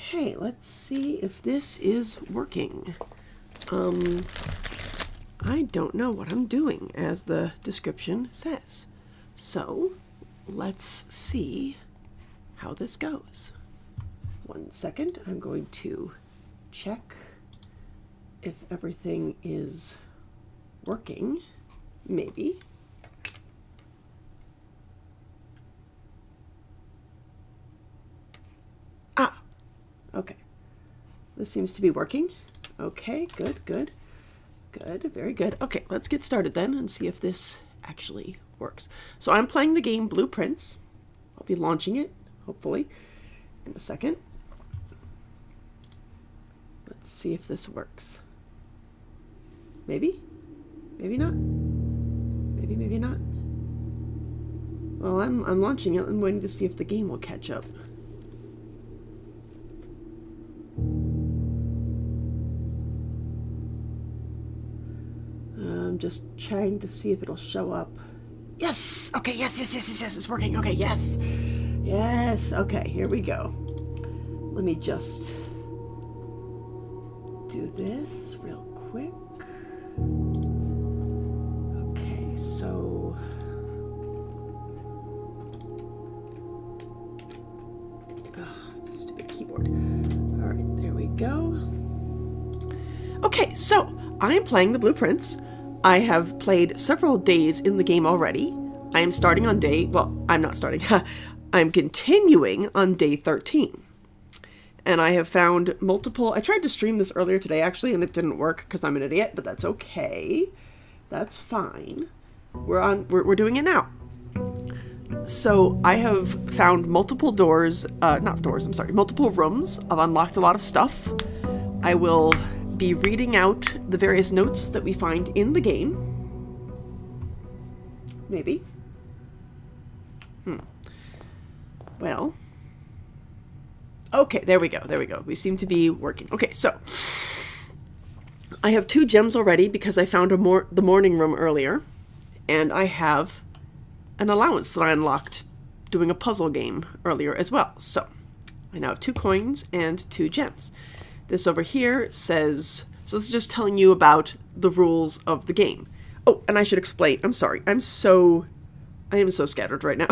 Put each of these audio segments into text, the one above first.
Okay, let's see if this is working. I don't know what I'm doing, as the description says. So, let's see how this goes. 1 second, I'm going to check if everything is working. Maybe. Ah, okay. This seems to be working. Okay, good, good, good, very good. Okay, let's get started then and see if this actually works. So I'm playing the game Blueprints. I'll be launching it, hopefully, in a second. Let's see if this works. Maybe? Maybe not. Maybe, maybe not. Well, I'm launching it. I'm waiting to see if the game will catch up. I'm just trying to see if it'll show up. Yes! Okay, yes, it's working. Okay, yes. Yes, okay, here we go. Let me just do this real quick. Okay, so stupid keyboard. All right, there we go. Okay, so I am playing the Blueprints. I have played several days in the game already. I am starting on day, well, I'm not starting. I'm continuing on day 13. And I have found multiple, I tried to stream this earlier today actually, and it didn't work because I'm an idiot, but that's okay. That's fine. We're doing it now. So I have found multiple multiple rooms. I've unlocked a lot of stuff. I will be reading out the various notes that we find in the game. Maybe. Well. Okay, there we go. There we go. We seem to be working. Okay, so I have 2 gems already because I found the morning room earlier, and I have an allowance that I unlocked doing a puzzle game earlier as well. So I now have 2 coins and 2 gems. This over here says, so this is just telling you about the rules of the game. Oh, and I should explain. I'm sorry. I am so scattered right now.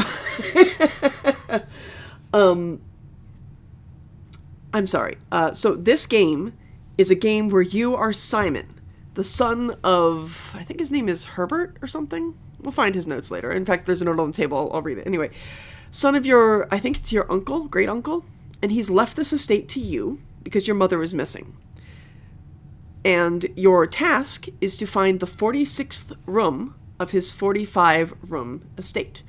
I'm sorry. So this game is a game where you are Simon, the son of, I think his name is Herbert or something. We'll find his notes later. In fact, there's a note on the table. I'll read it. Anyway, son of your, I think it's your uncle, great uncle, and he's left this estate to you because your mother is missing. And your task is to find the 46th room of his 45-room estate.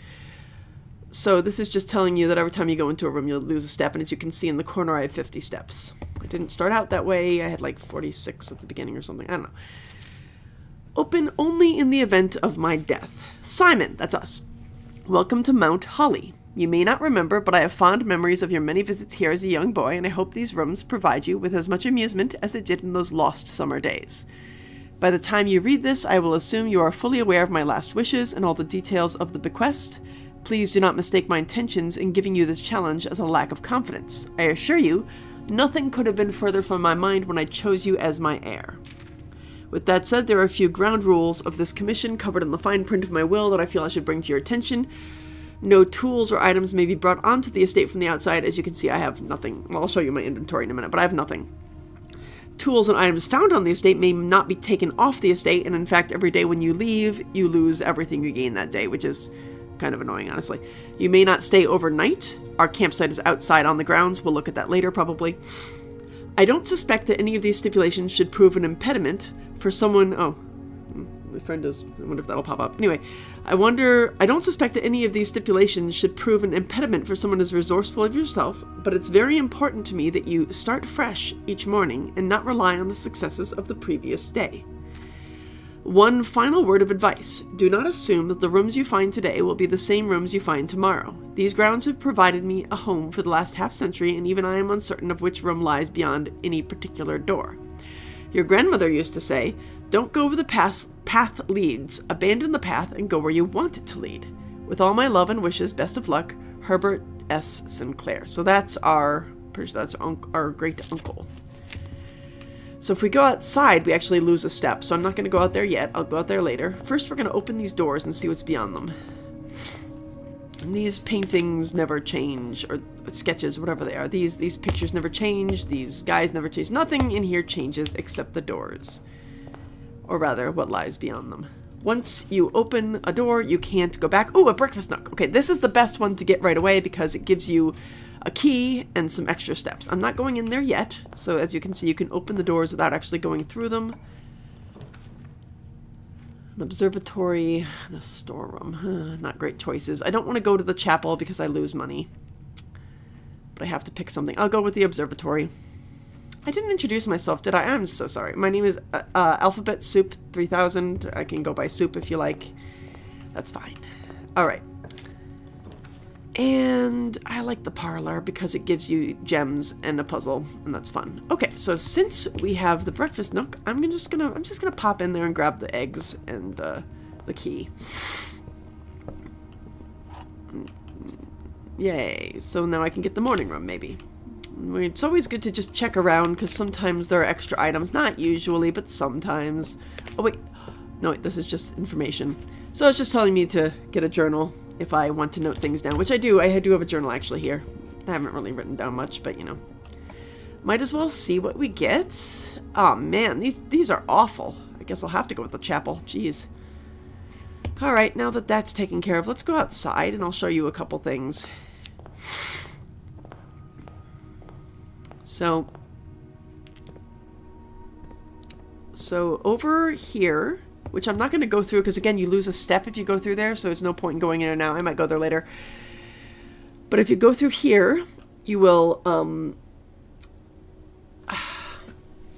So this is just telling you that every time you go into a room, you'll lose a step. And as you can see in the corner, I have 50 steps. I didn't start out that way. I had like 46 at the beginning or something. I don't know. Open only in the event of my death. Simon, that's us. Welcome to Mount Holly. You may not remember, but I have fond memories of your many visits here as a young boy, and I hope these rooms provide you with as much amusement as they did in those lost summer days. By the time you read this, I will assume you are fully aware of my last wishes and all the details of the bequest. Please do not mistake my intentions in giving you this challenge as a lack of confidence. I assure you, nothing could have been further from my mind when I chose you as my heir. With that said, there are a few ground rules of this commission covered in the fine print of my will that I feel I should bring to your attention. No tools or items may be brought onto the estate from the outside. As you can see, I have nothing. Well, I'll show you my inventory in a minute, but I have nothing. Tools and items found on the estate may not be taken off the estate, and in fact, every day when you leave, you lose everything you gain that day, which is kind of annoying, honestly. You may not stay overnight. Our campsite is outside on the grounds. We'll look at that later, probably. I don't suspect that any of these stipulations should prove an impediment for someone... Oh, my friend does. I wonder if that'll pop up. Anyway, I don't suspect that any of these stipulations should prove an impediment for someone as resourceful as yourself, but it's very important to me that you start fresh each morning and not rely on the successes of the previous day. One final word of advice. Do not assume that the rooms you find today will be the same rooms you find tomorrow. These grounds have provided me a home for the last half-century, and even I am uncertain of which room lies beyond any particular door. Your grandmother used to say, "Don't go where the path leads. Abandon the path and go where you want it to lead. With all my love and wishes, best of luck, Herbert S. Sinclair." So that's our pretty sure that's our great uncle. So if we go outside, we actually lose a step. So I'm not going to go out there yet. I'll go out there later. First, we're going to open these doors and see what's beyond them. And these paintings never change, or sketches, whatever they are. These pictures never change. These guys never change. Nothing in here changes except the doors. Or rather, what lies beyond them. Once you open a door, you can't go back. Ooh, a breakfast nook. Okay, this is the best one to get right away because it gives you a key and some extra steps. I'm not going in there yet, so as you can see, you can open the doors without actually going through them. An observatory and a storeroom. Not great choices. I don't want to go to the chapel because I lose money. But I have to pick something. I'll go with the observatory. I didn't introduce myself, did I? I'm so sorry. My name is Alphabet Soup 3000. I can go by Soup if you like. That's fine. Alright. And I like the parlor because it gives you gems and a puzzle, and that's fun. Okay, so since we have the breakfast nook, I'm just gonna pop in there and grab the eggs and the key. Yay! So now I can get the morning room, maybe. It's always good to just check around because sometimes there are extra items. Not usually, but sometimes. Oh wait, no, wait, this is just information. So it's just telling me to get a journal if I want to note things down, which I do. I do have a journal actually here. I haven't really written down much, but you know. Might as well see what we get. Oh man, these are awful. I guess I'll have to go with the chapel. Jeez. Alright, now that that's taken care of, let's go outside and I'll show you a couple things. So over here, which I'm not going to go through because, again, you lose a step if you go through there, so it's no point in going in and out. I might go there later. But if you go through here, you will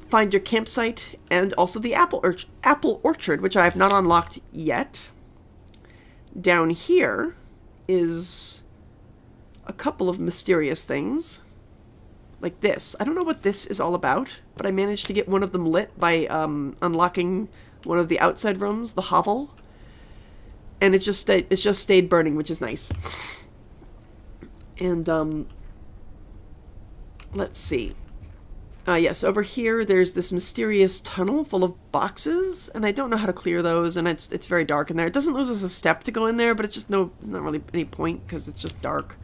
find your campsite and also the apple orchard, which I have not unlocked yet. Down here is a couple of mysterious things, like this. I don't know what this is all about, but I managed to get one of them lit by unlocking one of the outside rooms, the hovel, and it's just stayed burning, which is nice. And let's see. Yes, over here there's this mysterious tunnel full of boxes, and I don't know how to clear those, and it's very dark in there. It doesn't lose us a step to go in there, but it's just there's not really any point because it's just dark.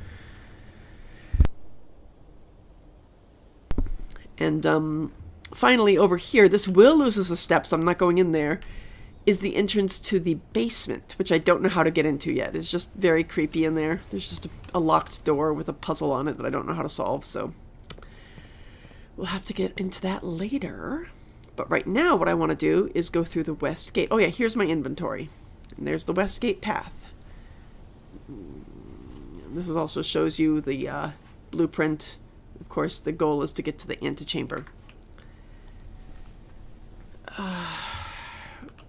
And finally, over here, this will lose us a step, so I'm not going in there, is the entrance to the basement, which I don't know how to get into yet. It's just very creepy in there. There's just a locked door with a puzzle on it that I don't know how to solve, so we'll have to get into that later. But right now, what I want to do is go through the west gate. Oh yeah, here's my inventory. And there's the west gate path. And this also shows you the blueprint. Of course, the goal is to get to the antechamber.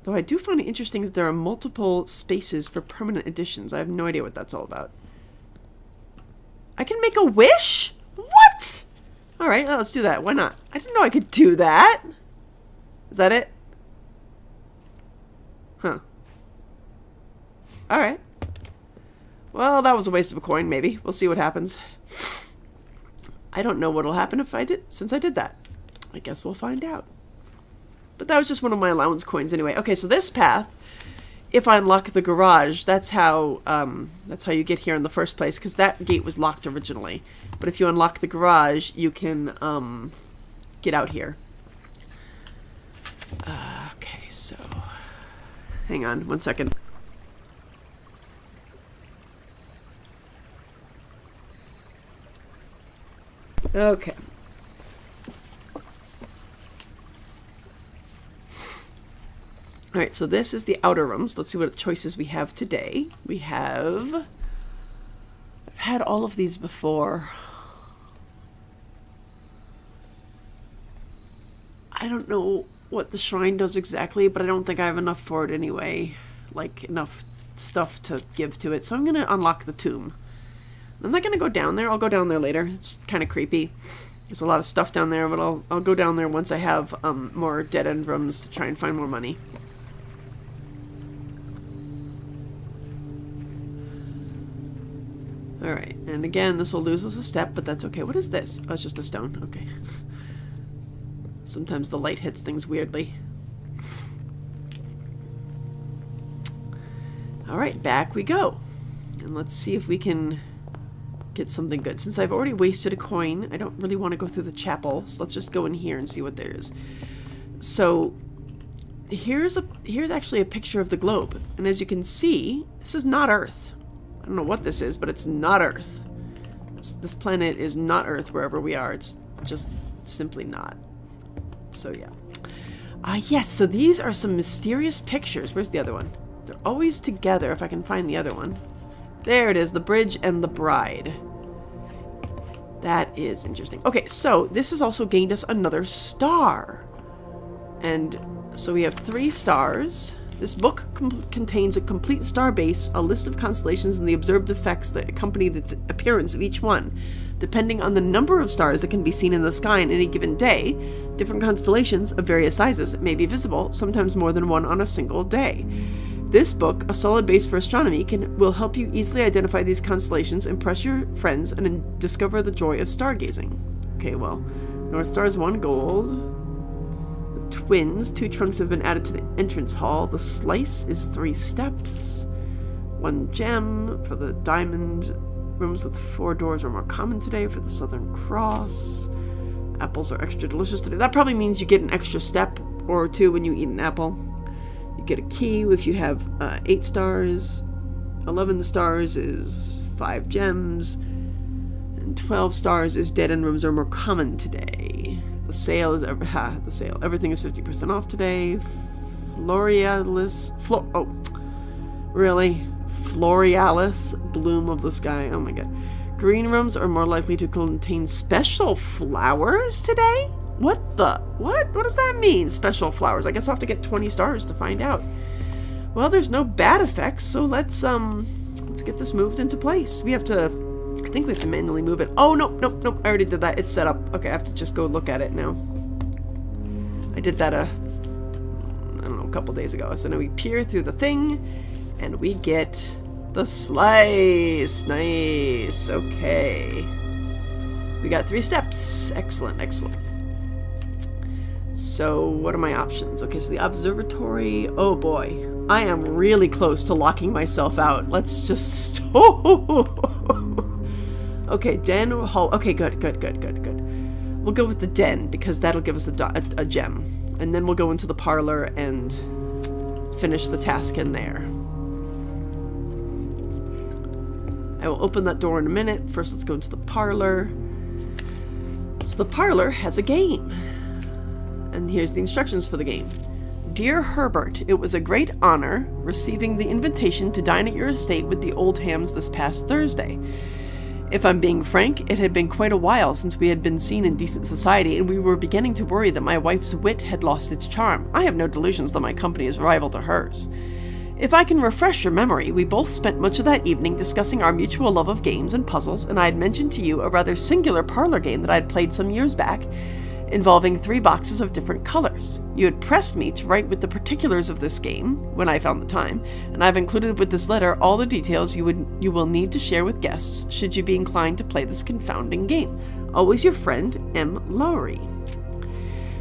Though I do find it interesting that there are multiple spaces for permanent additions. I have no idea what that's all about. I can make a wish? What? Alright, let's do that. Why not? I didn't know I could do that. Is that it? Huh. Alright. Well, that was a waste of a coin, maybe. We'll see what happens. I don't know what'll happen since I did that. I guess we'll find out. But that was just one of my allowance coins anyway. Okay, so this path, if I unlock the garage, that's how you get here in the first place, because that gate was locked originally. But if you unlock the garage, you can get out here. Okay, so hang on one second. Okay. Alright, so this is the outer rooms. Let's see what choices we have today. I've had all of these before. I don't know what the shrine does exactly, but I don't think I have enough for it anyway. Like, enough stuff to give to it. So I'm going to unlock the tomb. I'm not going to go down there. I'll go down there later. It's kind of creepy. There's a lot of stuff down there, but I'll go down there once I have more dead-end rooms to try and find more money. Alright, And again, this will lose us a step, but that's okay. What is this? Oh, it's just a stone. Okay. Sometimes the light hits things weirdly. Alright, back we go. And let's see if we can get something good. Since I've already wasted a coin, I don't really want to go through the chapel, so let's just go in here and see what there is. So, here's actually a picture of the globe. And as you can see, this is not Earth. I don't know what this is, but it's not Earth. This planet is not Earth wherever we are. It's just simply not. So yeah. Yes, so these are some mysterious pictures. Where's the other one? They're always together, if I can find the other one. There it is, the bridge and the bride. That is interesting. Okay, so this has also gained us another star. And so we have 3 stars. This book contains a complete star base, a list of constellations, and the observed effects that accompany the appearance of each one. Depending on the number of stars that can be seen in the sky on any given day, different constellations of various sizes may be visible, sometimes more than one on a single day. This book, a solid base for astronomy, will help you easily identify these constellations, impress your friends, and discover the joy of stargazing. Okay, well, North Star is 1 gold. Twins, 2 trunks have been added to the entrance hall. The slice is 3 steps. 1 gem for the diamond. Rooms with 4 doors are more common today for the Southern Cross. Apples are extra delicious today. That probably means you get an extra step or 2 when you eat an apple. You get a key if you have 8 stars. 11 stars is 5 gems. And 12 stars is dead-end rooms are more common today. The sale is the sale. Everything is 50% off today. Florealis, Florealis, bloom of the sky. Oh my god. Green rooms are more likely to contain special flowers today? What? What does that mean? Special flowers. I guess I'll have to get 20 stars to find out. Well, there's no bad effects, so let's get this moved into place. I think we have to manually move it. Oh, nope. I already did that. It's set up. Okay, I have to just go look at it now. I did that, I don't know, a couple days ago. So now we peer through the thing, and we get the slice. Nice. Okay. We got 3 steps. Excellent. So, what are my options? Okay, so the observatory. Oh boy. I am really close to locking myself out. Let's just... Okay, den or hall. Okay, good. We'll go with the den, because that'll give us a gem. And then we'll go into the parlor and finish the task in there. I will open that door in a minute. First, let's go into the parlor. So the parlor has a game. And here's the instructions for the game. Dear Herbert, it was a great honor receiving the invitation to dine at your estate with the Oldhams this past Thursday. If I'm being frank, it had been quite a while since we had been seen in decent society, and we were beginning to worry that my wife's wit had lost its charm. I have no delusions that my company is rival to hers. If I can refresh your memory, we both spent much of that evening discussing our mutual love of games and puzzles, and I had mentioned to you a rather singular parlor game that I had played some years back, involving 3 boxes of different colors. You had pressed me to write with the particulars of this game, when I found the time, and I've included with this letter all the details you will need to share with guests, should you be inclined to play this confounding game. Always your friend, M. Lowry.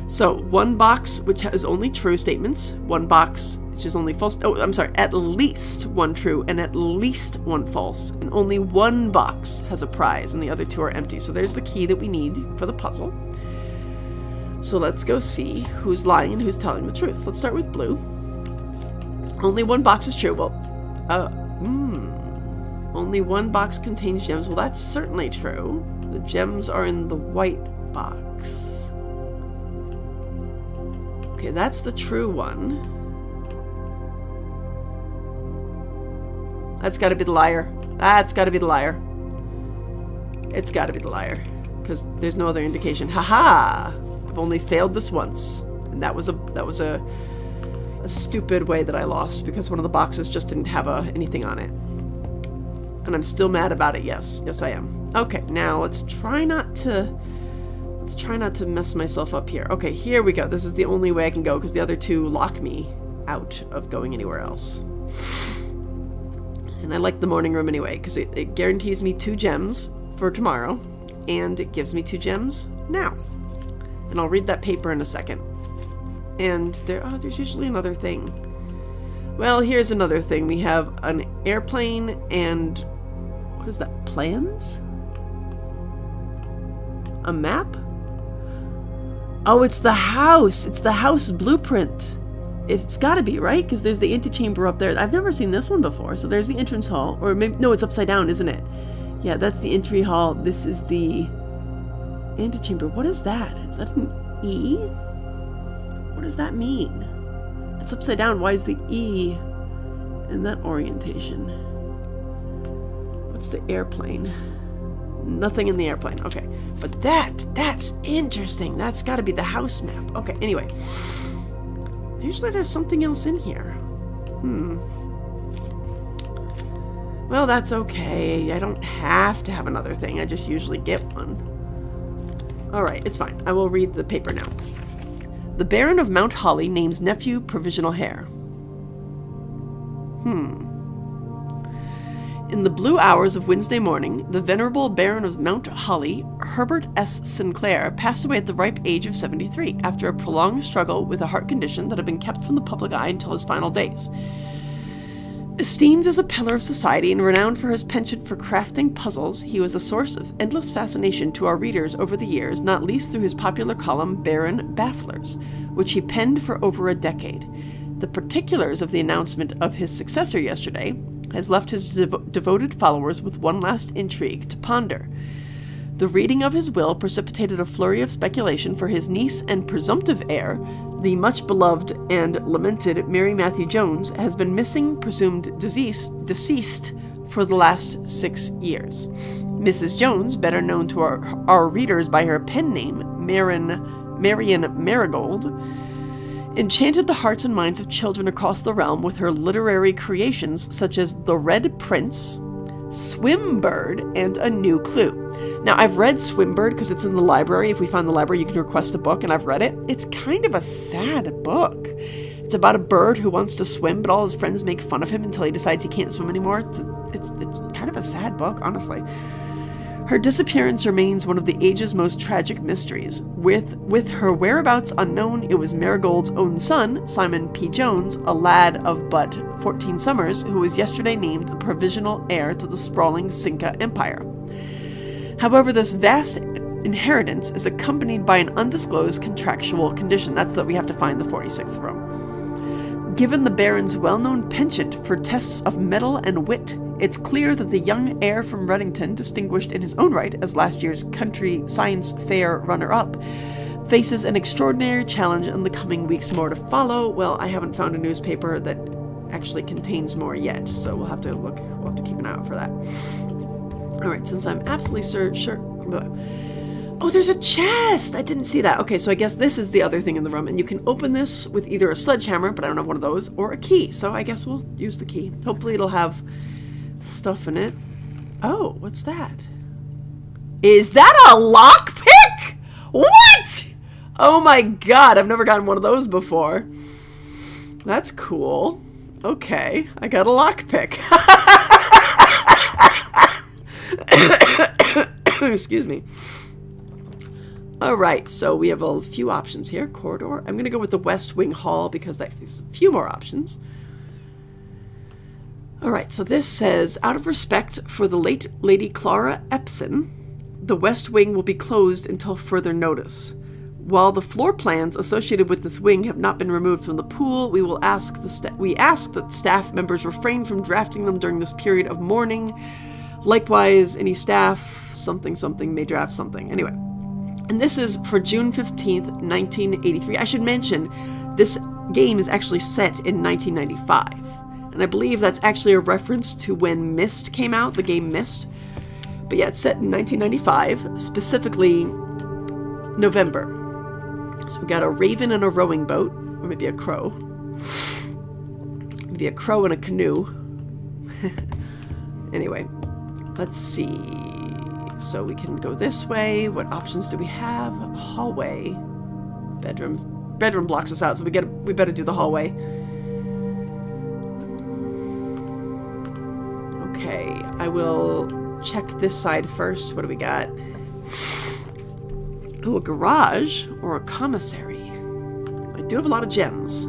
So, 1 box which has only true statements, 1 box which is only false, at least 1 true and at least 1 false, and only 1 box has a prize and the other 2 are empty. So there's the key that we need for the puzzle. So let's go see who's lying and who's telling the truth. Let's start with blue. Only 1 box is true. Well, only 1 box contains gems. Well, that's certainly true. The gems are in the white box. Okay, that's the true one. That's gotta be the liar. That's gotta be the liar. It's gotta be the liar. Because there's no other indication. Haha! I've only failed this once, and that was a stupid way that I lost because one of the boxes just didn't have anything on it, and I'm still mad about it. Yes, I am. Okay, now let's try not to mess myself up here. Okay, here we go. This is the only way I can go because the other 2 lock me out of going anywhere else. And I like the morning room anyway, because it guarantees me 2 gems for tomorrow, and it gives me 2 gems now. And I'll read that paper in a second. And there's usually another thing. Well, here's another thing. We have an airplane and... what is that? Plans? A map? Oh, it's the house! It's the house blueprint! It's gotta be, right? Because there's the antechamber up there. I've never seen this one before. So there's the entrance hall. Or maybe... no, it's upside down, isn't it? Yeah, that's the entry hall. This is the antechamber. What is that? Is that an E? What does that mean? If it's upside down, why is the E in that orientation? What's the airplane? Nothing in the airplane. Okay. But that's interesting. That's got to be the house map. Okay, anyway. Usually there's something else in here. Well, that's okay. I don't have to have another thing. I just usually get one. Alright, it's fine. I will read the paper now. The Baron of Mount Holly names nephew provisional heir. In the blue hours of Wednesday morning, the venerable Baron of Mount Holly, Herbert S. Sinclair, passed away at the ripe age of 73 after a prolonged struggle with a heart condition that had been kept from the public eye until his final days. Esteemed as a pillar of society and renowned for his penchant for crafting puzzles, he was a source of endless fascination to our readers over the years, not least through his popular column Baron Bafflers, which he penned for over a decade. The particulars of the announcement of his successor yesterday has left his devoted followers with one last intrigue to ponder. The reading of his will precipitated a flurry of speculation for his niece and presumptive heir. The much-beloved and lamented Mary Matthew Jones has been missing, presumed deceased for the last 6 years. Mrs. Jones, better known to our readers by her pen name, Marian Marigold, enchanted the hearts and minds of children across the realm with her literary creations such as The Red Prince, Swimbird, and A New Clue. Now, I've read Swimbird because it's in the library. If we find the library, you can request a book, and I've read it. It's kind of a sad book. It's about a bird who wants to swim, but all his friends make fun of him until he decides he can't swim anymore. It's kind of a sad book, honestly. Her disappearance remains one of the age's most tragic mysteries. With her whereabouts unknown, it was Marigold's own son, Simon P. Jones, a lad of but 14 summers, who was yesterday named the provisional heir to the sprawling Cinca Empire. However, this vast inheritance is accompanied by an undisclosed contractual condition. That's that we have to find the 46th room. Given the Baron's well-known penchant for tests of mettle and wit, it's clear that the young heir from Reddington, distinguished in his own right as last year's Country Science Fair runner-up, faces an extraordinary challenge in the coming weeks. More to follow. Well, I haven't found a newspaper that actually contains more yet, so we'll have to look. We'll have to keep an eye out for that. All right, since I'm absolutely sure. Oh, there's a chest! I didn't see that. Okay, so I guess this is the other thing in the room, and you can open this with either a sledgehammer, but I don't have one of those, or a key. So I guess we'll use the key. Hopefully it'll have stuff in it. Oh, what's that? Is that a lockpick? What? Oh my god, I've never gotten one of those before. That's cool. Okay, I got a lockpick. Excuse me. Alright, so we have a few options here. Corridor. I'm going to go with the West Wing Hall because there's a few more options. Alright, so this says, out of respect for the late Lady Clara Epson, the West Wing will be closed until further notice. While the floor plans associated with this wing have not been removed from the pool, we ask that staff members refrain from drafting them during this period of mourning. Likewise, any staff, something may draft something. Anyway. And this is for June 15th, 1983. I should mention, this game is actually set in 1995. And I believe that's actually a reference to when Myst came out, the game Myst. But yeah, it's set in 1995, specifically November. So we got a raven and a rowing boat, or maybe a crow. Maybe a crow and a canoe. Anyway, let's see. So we can go this way. What options do we have? Hallway. Bedroom. Bedroom blocks us out, so we better do the hallway. I will check this side first. What do we got? Oh, a garage or a commissary. I do have a lot of gems.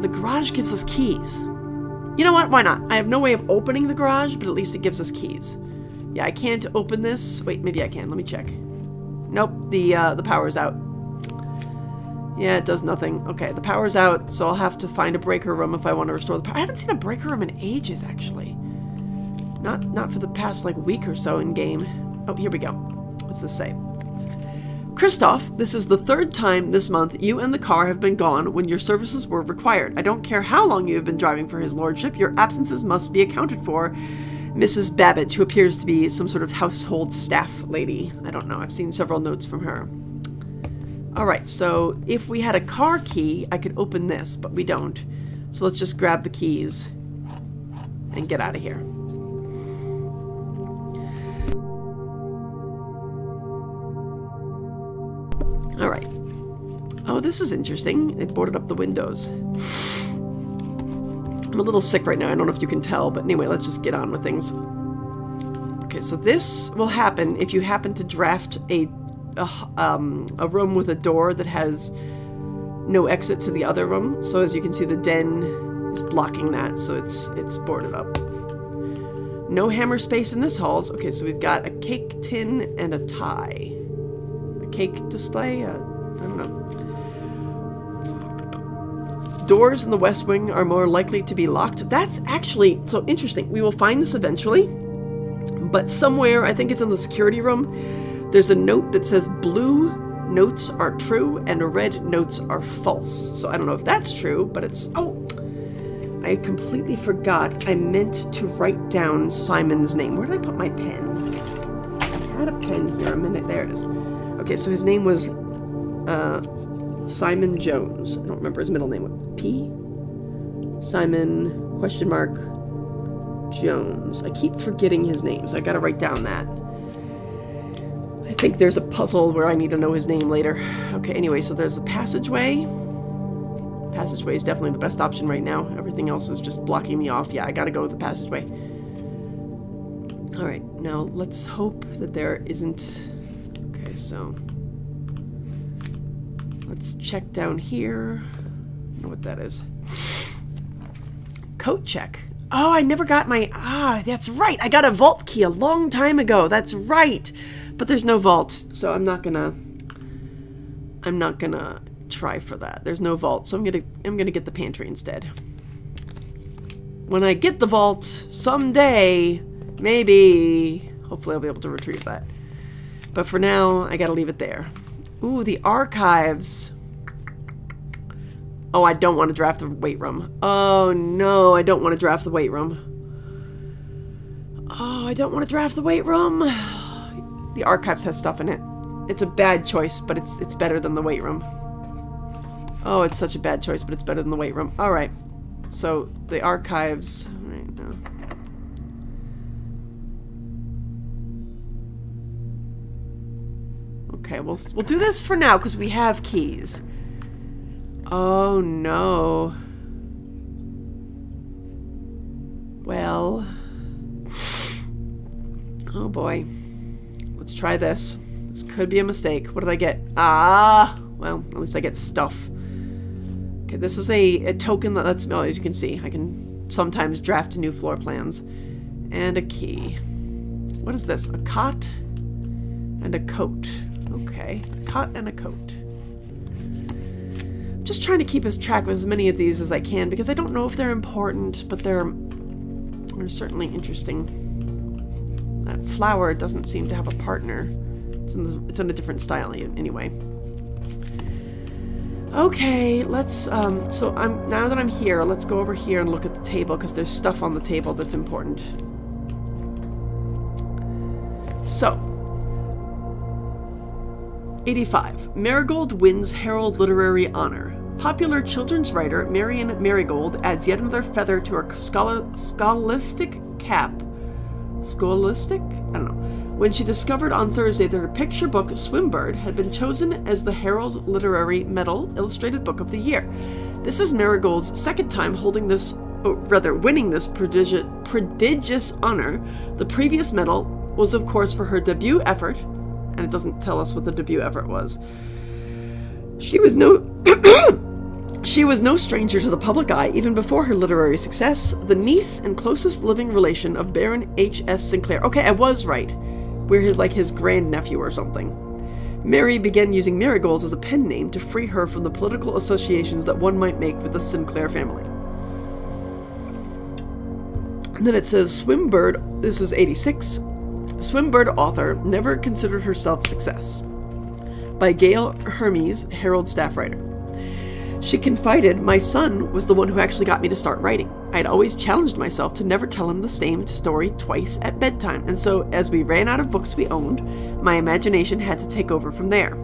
The garage gives us keys. You know what? Why not? I have no way of opening the garage, but at least it gives us keys. Yeah, I can't open this. Wait, maybe I can. Let me check. Nope, the power's out. Yeah, it does nothing. Okay, the power's out, so I'll have to find a breaker room if I want to restore the power. I haven't seen a breaker room in ages, actually. Not for the past, like, week or so in game. Oh, here we go. What's this say? Christoph, this is the 3rd time this month you and the car have been gone when your services were required. I don't care how long you have been driving for his lordship, your absences must be accounted for. Mrs. Babbage, who appears to be some sort of household staff lady. I don't know, I've seen several notes from her. Alright, so if we had a car key, I could open this, but we don't. So let's just grab the keys and get out of here. Alright. Oh, this is interesting. They boarded up the windows. I'm a little sick right now. I don't know if you can tell, but anyway, let's just get on with things. Okay, so this will happen if you happen to draft a room with a door that has no exit to the other room. So as you can see, the den is blocking that, so it's boarded up. No hammer space in this halls. Okay, so we've got a cake tin and a tie. A cake display? I don't know. Doors in the West Wing are more likely to be locked. That's actually so interesting. We will find this eventually, but somewhere, I think it's in the security room, there's a note that says blue notes are true and red notes are false. So I don't know if that's true, but it's... Oh! I completely forgot. I meant to write down Simon's name. Where did I put my pen? I had a pen here a minute. There it is. Okay, so his name was Simon Jones. I don't remember his middle name. What, P? Simon, question mark, Jones. I keep forgetting his name, so I gotta write down that. I think there's a puzzle where I need to know his name later. Okay, anyway, so there's a passageway. Passageway is definitely the best option right now. Everything else is just blocking me off. Yeah, I gotta go with the passageway. Alright, now let's hope that there isn't... Okay, so... Let's check down here. I don't know what that is. Coat check. Oh, I never got my... Ah, that's right. I got a vault key a long time ago. That's right. But there's no vault, so I'm not gonna try for that. There's no vault, so I'm gonna get the pantry instead. When I get the vault someday, maybe, hopefully I'll be able to retrieve that. But for now, I gotta leave it there. Ooh, the archives. Oh, I don't want to draft the weight room. Oh no, I don't want to draft the weight room. Oh, I don't want to draft the weight room. The archives has stuff in it. It's a bad choice, but it's better than the weight room. Oh, it's such a bad choice, but it's better than the weight room. Alright. So, the archives... Right now. Okay, we'll do this for now, because we have keys. Oh, no. Well... Oh, boy. Let's try this. This could be a mistake. What did I get? Ah! Well, at least I get stuff. Okay, this is a token that lets me, as you can see, I can sometimes draft new floor plans. And a key. What is this? A cot and a coat. Okay, a cot and a coat. I'm just trying to keep as track of as many of these as I can, because I don't know if they're important, but they're certainly interesting. That flower doesn't seem to have a partner. It's in a different style anyway. Okay, let's, now that I'm here, let's go over here and look at the table, because there's stuff on the table that's important. So, 85. Marigold wins Herald Literary Honor. Popular children's writer Marion Marigold adds yet another feather to her scholastic cap. Scholastic? I don't know. When she discovered on Thursday that her picture book, Swimbird, had been chosen as the Herald Literary Medal Illustrated Book of the Year. This is Marigold's second time holding this winning this prodigious honor. The previous medal was, of course, for her debut effort, and it doesn't tell us what the debut effort was. She was no she was no stranger to the public eye, even before her literary success, the niece and closest living relation of Baron H.S. Sinclair. Okay, I was right. We're his grandnephew or something. Mary began using Marigold as a pen name to free her from the political associations that one might make with the Sinclair family. And then it says, Swinburne, this is 86, Swinburne author never considered herself success. By Gail Hermes, Herald staff writer. She confided, my son was the one who actually got me to start writing. I had always challenged myself to never tell him the same story twice at bedtime, and so as we ran out of books we owned, my imagination had to take over from there.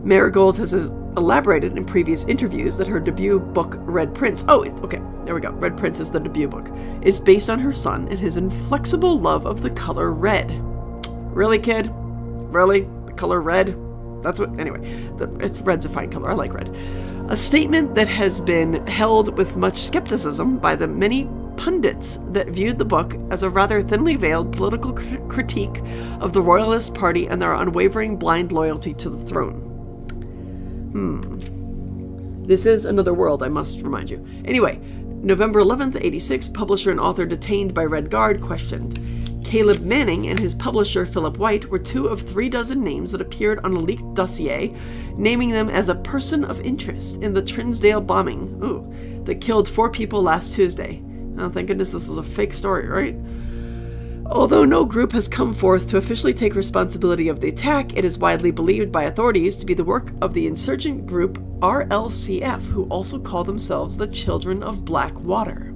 Marigold has elaborated in previous interviews that her debut book, Red Prince, there we go, Red Prince is the debut book, is based on her son and his inflexible love of the color red. Really, kid? Really? The color red? That's what, anyway, red's a fine color. I like red. A statement that has been held with much skepticism by the many pundits that viewed the book as a rather thinly veiled political critique of the Royalist Party and their unwavering blind loyalty to the throne. This is another world, I must remind you. Anyway, November 11th, 86, publisher and author detained by Red Guard questioned. Caleb Manning and his publisher Philip White were 2 of 3 dozen names that appeared on a leaked dossier, naming them as a person of interest in the Trinsdale bombing, that killed 4 people last Tuesday. Oh, thank goodness this is a fake story, right? Although no group has come forth to officially take responsibility of the attack, it is widely believed by authorities to be the work of the insurgent group RLCF, who also call themselves the Children of Blackwater.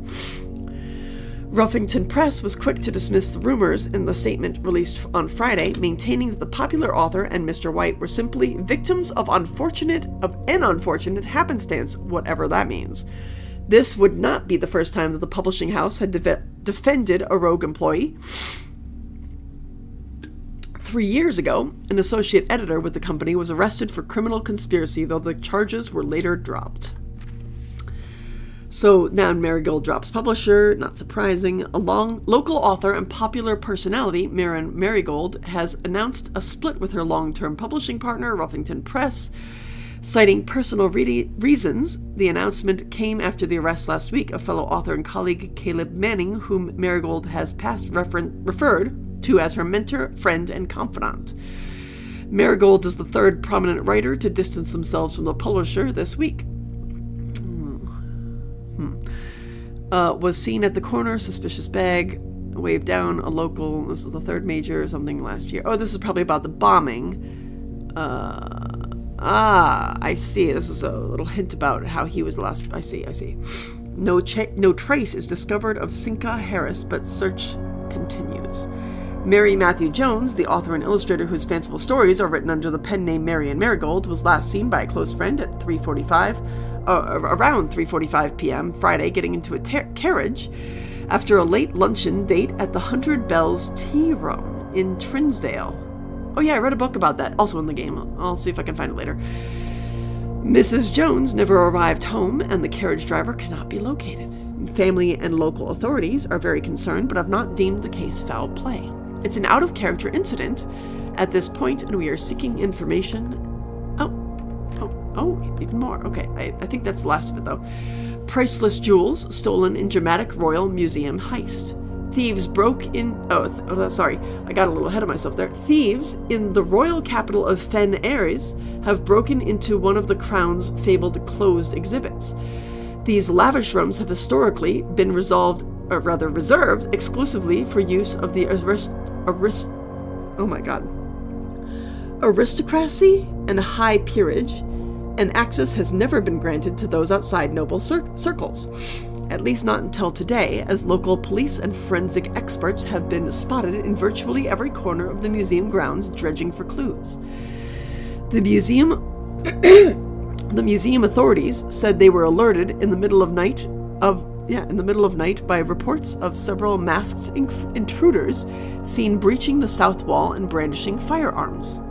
Ruffington Press was quick to dismiss the rumors in the statement released on Friday, maintaining that the popular author and Mr. White were simply victims of an unfortunate happenstance, whatever that means. This would not be the first time that the publishing house had defended a rogue employee. 3 years ago, an associate editor with the company was arrested for criminal conspiracy, though the charges were later dropped. So now Marigold drops publisher, not surprising. A local author and popular personality, Maren Marigold, has announced a split with her long-term publishing partner, Ruffington Press. Citing personal reasons, the announcement came after the arrest last week of fellow author and colleague Caleb Manning, whom Marigold has past referred to as her mentor, friend, and confidant. Marigold is the 3rd prominent writer to distance themselves from the publisher this week. Was seen at the corner, suspicious bag, waved down a local, this is the 3rd major or something last year. Oh, this is probably about the bombing. I see. This is a little hint about how he was the last, I see. No trace is discovered of Cinca Harris, but search continues. Mary Matthew Jones, the author and illustrator whose fanciful stories are written under the pen name Marian Marigold, was last seen by a close friend at around 3:45 p.m. Friday, getting into a carriage after a late luncheon date at the 100 Bells Tea Room in Trinsdale. Oh yeah, I read a book about that, also in the game. I'll see if I can find it later. Mrs. Jones never arrived home, and the carriage driver cannot be located. Family and local authorities are very concerned, but have not deemed the case foul play. It's an out-of-character incident at this point, and we are seeking information. Oh, even more. Okay, I think that's the last of it, though. Priceless jewels stolen in dramatic Royal Museum heist. Thieves broke in... sorry, I got a little ahead of myself there. Thieves in the royal capital of Fen Aires have broken into one of the Crown's fabled closed exhibits. These lavish rooms have historically been reserved exclusively for use of the aristocracy and high peerage, and access has never been granted to those outside noble circles. At least not until today, as local police and forensic experts have been spotted in virtually every corner of the museum grounds dredging for clues. The museum authorities said they were alerted in the middle of night by reports of several masked intruders seen breaching the south wall and brandishing firearms.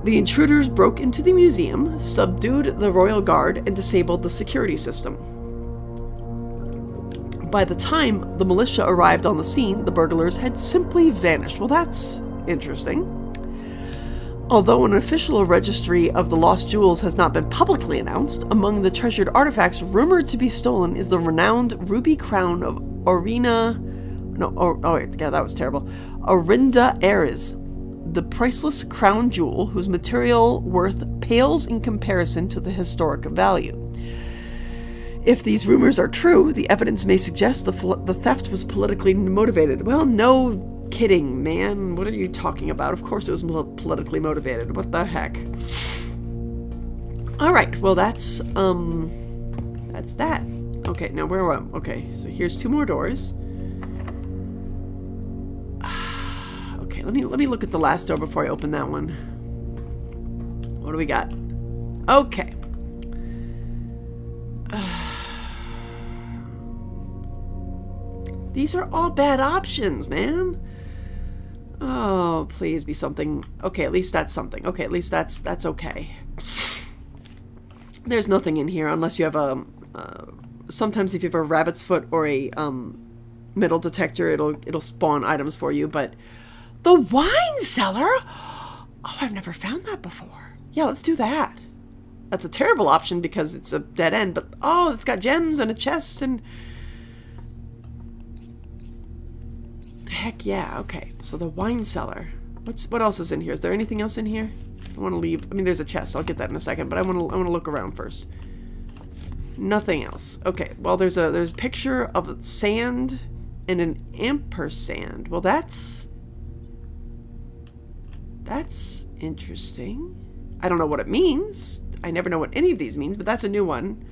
The intruders broke into the museum, subdued the royal guard, and disabled the security system. By the time the militia arrived on the scene, the burglars had simply vanished. Well, that's interesting. Although an official registry of the lost jewels has not been publicly announced, among the treasured artifacts rumored to be stolen is the renowned ruby crown of that was terrible. Orinda Ares, the priceless crown jewel whose material worth pales in comparison to the historic value. If these rumors are true, the evidence may suggest the theft was politically motivated. Well, no kidding, man. What are you talking about? Of course it was politically motivated. What the heck? Alright, well that's that. Okay, now where am I? Okay, so here's 2 more doors. Okay, let me look at the last door before I open that one. What do we got? Okay. These are all bad options, man. Oh, please be something. Okay, at least that's something. Okay, at least that's okay. There's nothing in here unless you have a... sometimes if you have a rabbit's foot or a metal detector, it'll spawn items for you, but... The wine cellar? Oh, I've never found that before. Yeah, let's do that. That's a terrible option because it's a dead end, but oh, it's got gems and a chest and... Heck yeah, okay. So the wine cellar. What else is in here? Is there anything else in here? I want to leave. I mean, there's a chest. I'll get that in a second, but I want to look around first. Nothing else. Okay. Well, there's a picture of sand and an ampersand. Well, that's interesting. I don't know what it means. I never know what any of these means, but that's a new one.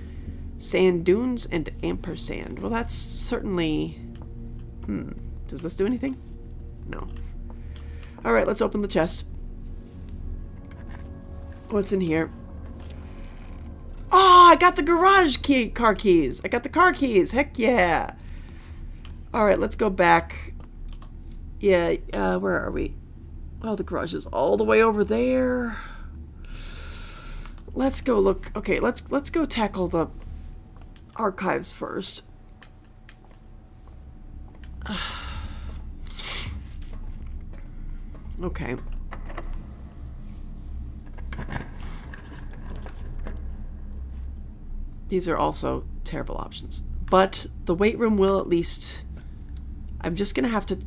Sand dunes and ampersand. Well, that's certainly... Does this do anything? No. Alright, let's open the chest. What's in here? Oh, I got the garage car keys. I got the car keys. Heck yeah. Alright, let's go back. Yeah, where are we? Oh, the garage is all the way over there. Let's go look. Okay, let's go tackle the archives first. Okay. These are also terrible options. But the weight room will at least... I'm just gonna have to...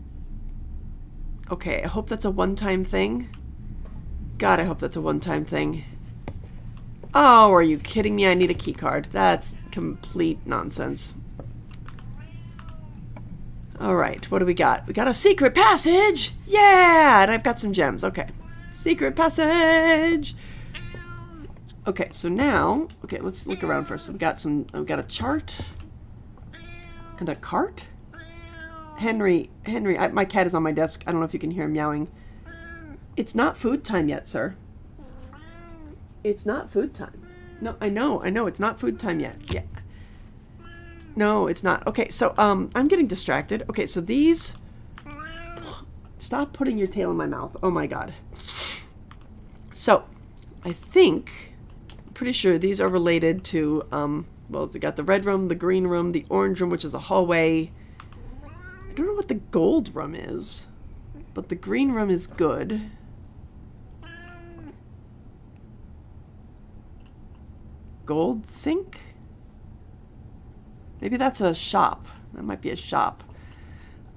Okay, I hope that's a one-time thing. God, I hope that's a one-time thing. Oh, are you kidding me? I need a key card. That's complete nonsense. Alright, what do we got? We got a secret passage! Yeah! And I've got some gems. Okay. Secret passage! Okay, so now... Okay, let's look around first. So we've got a chart. And a cart? Henry, my cat is on my desk. I don't know if you can hear him meowing. It's not food time yet, sir. It's not food time. No, I know, it's not food time yet. Yeah. No, it's not. Okay, so, I'm getting distracted. Okay, so these... Stop putting your tail in my mouth. Oh my god. So, I think... I'm pretty sure these are related to, well, we got the red room, the green room, the orange room, which is a hallway. I don't know what the gold room is, but the green room is good. Gold sink? Maybe that's a shop. That might be a shop.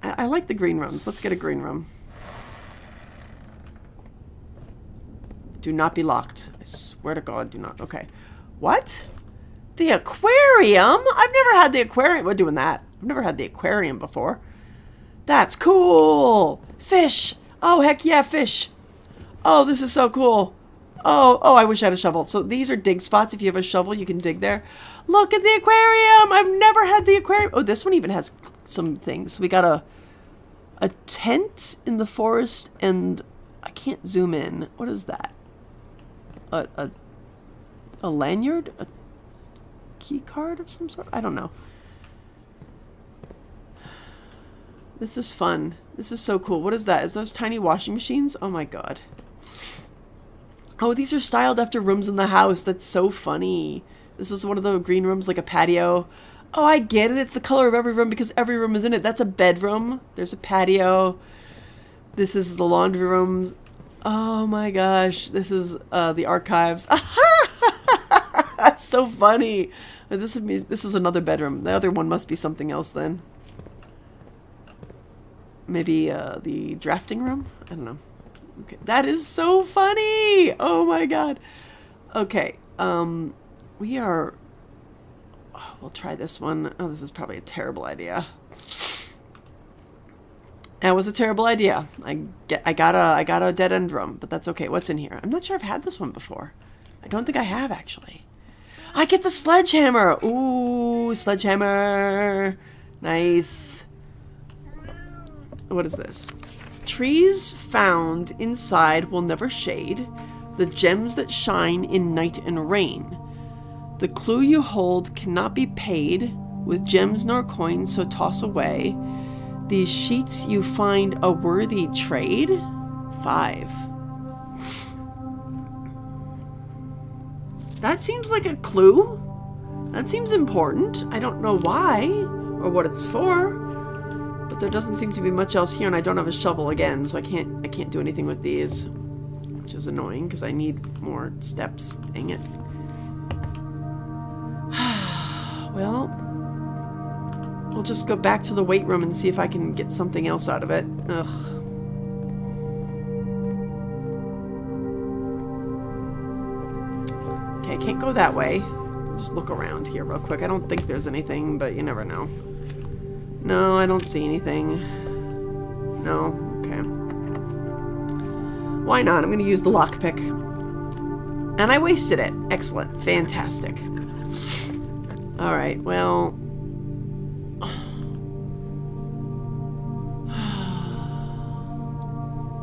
I like the green rooms. Let's get a green room. Do not be locked. I swear to God, do not. Okay. What? The aquarium? I've never had the aquarium. We're doing that. I've never had the aquarium before. That's cool. Fish. Oh, heck yeah, fish. Oh, this is so cool. Oh, I wish I had a shovel. So these are dig spots. If you have a shovel, you can dig there. Look at the aquarium. I've never had the aquarium. Oh, this one even has some things. We got a tent in the forest, and I can't zoom in. What is that? A lanyard? A key card of some sort? I don't know. This is fun. This is so cool. What is that? Is those tiny washing machines? Oh my god. Oh, these are styled after rooms in the house. That's so funny. This is one of the green rooms, like a patio. Oh, I get it. It's the color of every room because every room is in it. That's a bedroom. There's a patio. This is the laundry room. Oh my gosh. This is the archives. That's so funny. This is another bedroom. The other one must be something else then. Maybe the drafting room? I don't know. Okay. That is so funny. Oh my god. Okay. We are... Oh, we'll try this one. Oh, this is probably a terrible idea. That was a terrible idea. I got a dead end room, but that's okay. What's in here? I'm not sure I've had this one before. I don't think I have actually. I get the sledgehammer. Ooh, sledgehammer. Nice. What is this? Trees found inside will never shade. The gems that shine in night and rain. The clue you hold cannot be paid with gems nor coins, so toss away. These sheets you find a worthy trade. 5. That seems like a clue. That seems important. I don't know why or what it's for, but there doesn't seem to be much else here, and I don't have a shovel again, so I can't do anything with these, which is annoying because I need more steps. Dang it. Well, we'll just go back to the weight room and see if I can get something else out of it. Ugh. Okay, I can't go that way. I'll just look around here real quick. I don't think there's anything, but you never know. No, I don't see anything. No? Okay. Why not? I'm going to use the lockpick. And I wasted it. Excellent. Fantastic. Alright, well...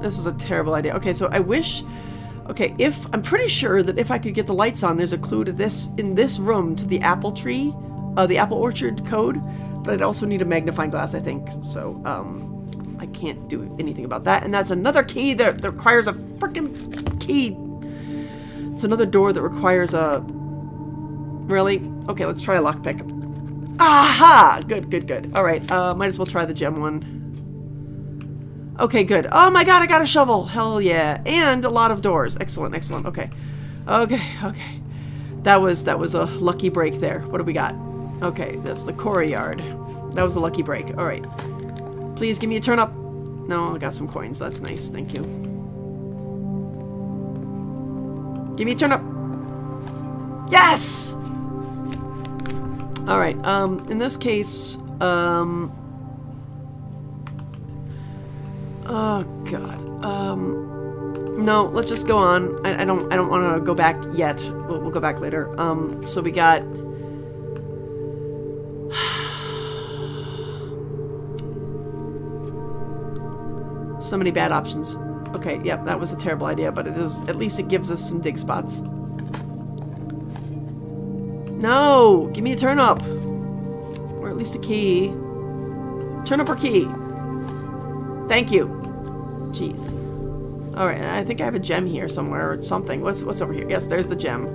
This is a terrible idea. Okay, so I wish... Okay, I'm pretty sure that if I could get the lights on, there's a clue to this, in this room, to the apple tree, the apple orchard code, but I'd also need a magnifying glass, I think, so, I can't do anything about that, and that's another key that requires a freaking key. It's another door that requires a... Really? Okay, let's try a lockpick. Aha! Good, good, good. Alright, might as well try the gem one. Okay, good. Oh my god, I got a shovel! Hell yeah. And a lot of doors. Excellent, excellent. Okay. Okay, okay. That was a lucky break there. What do we got? Okay, that's the quarry yard. That was a lucky break. Alright. Please give me a turnip. No, I got some coins. That's nice. Thank you. Give me a turnip. Yes! Alright, in this case, oh god, no, let's just go on. I don't want to go back yet. We'll go back later. So we got... so many bad options. Okay, yep, that was a terrible idea, but at least it gives us some dig spots. No! Give me a turnip! Or at least a key. Turnip or key? Thank you. Jeez. Alright, I think I have a gem here somewhere or something. What's over here? Yes, there's the gem.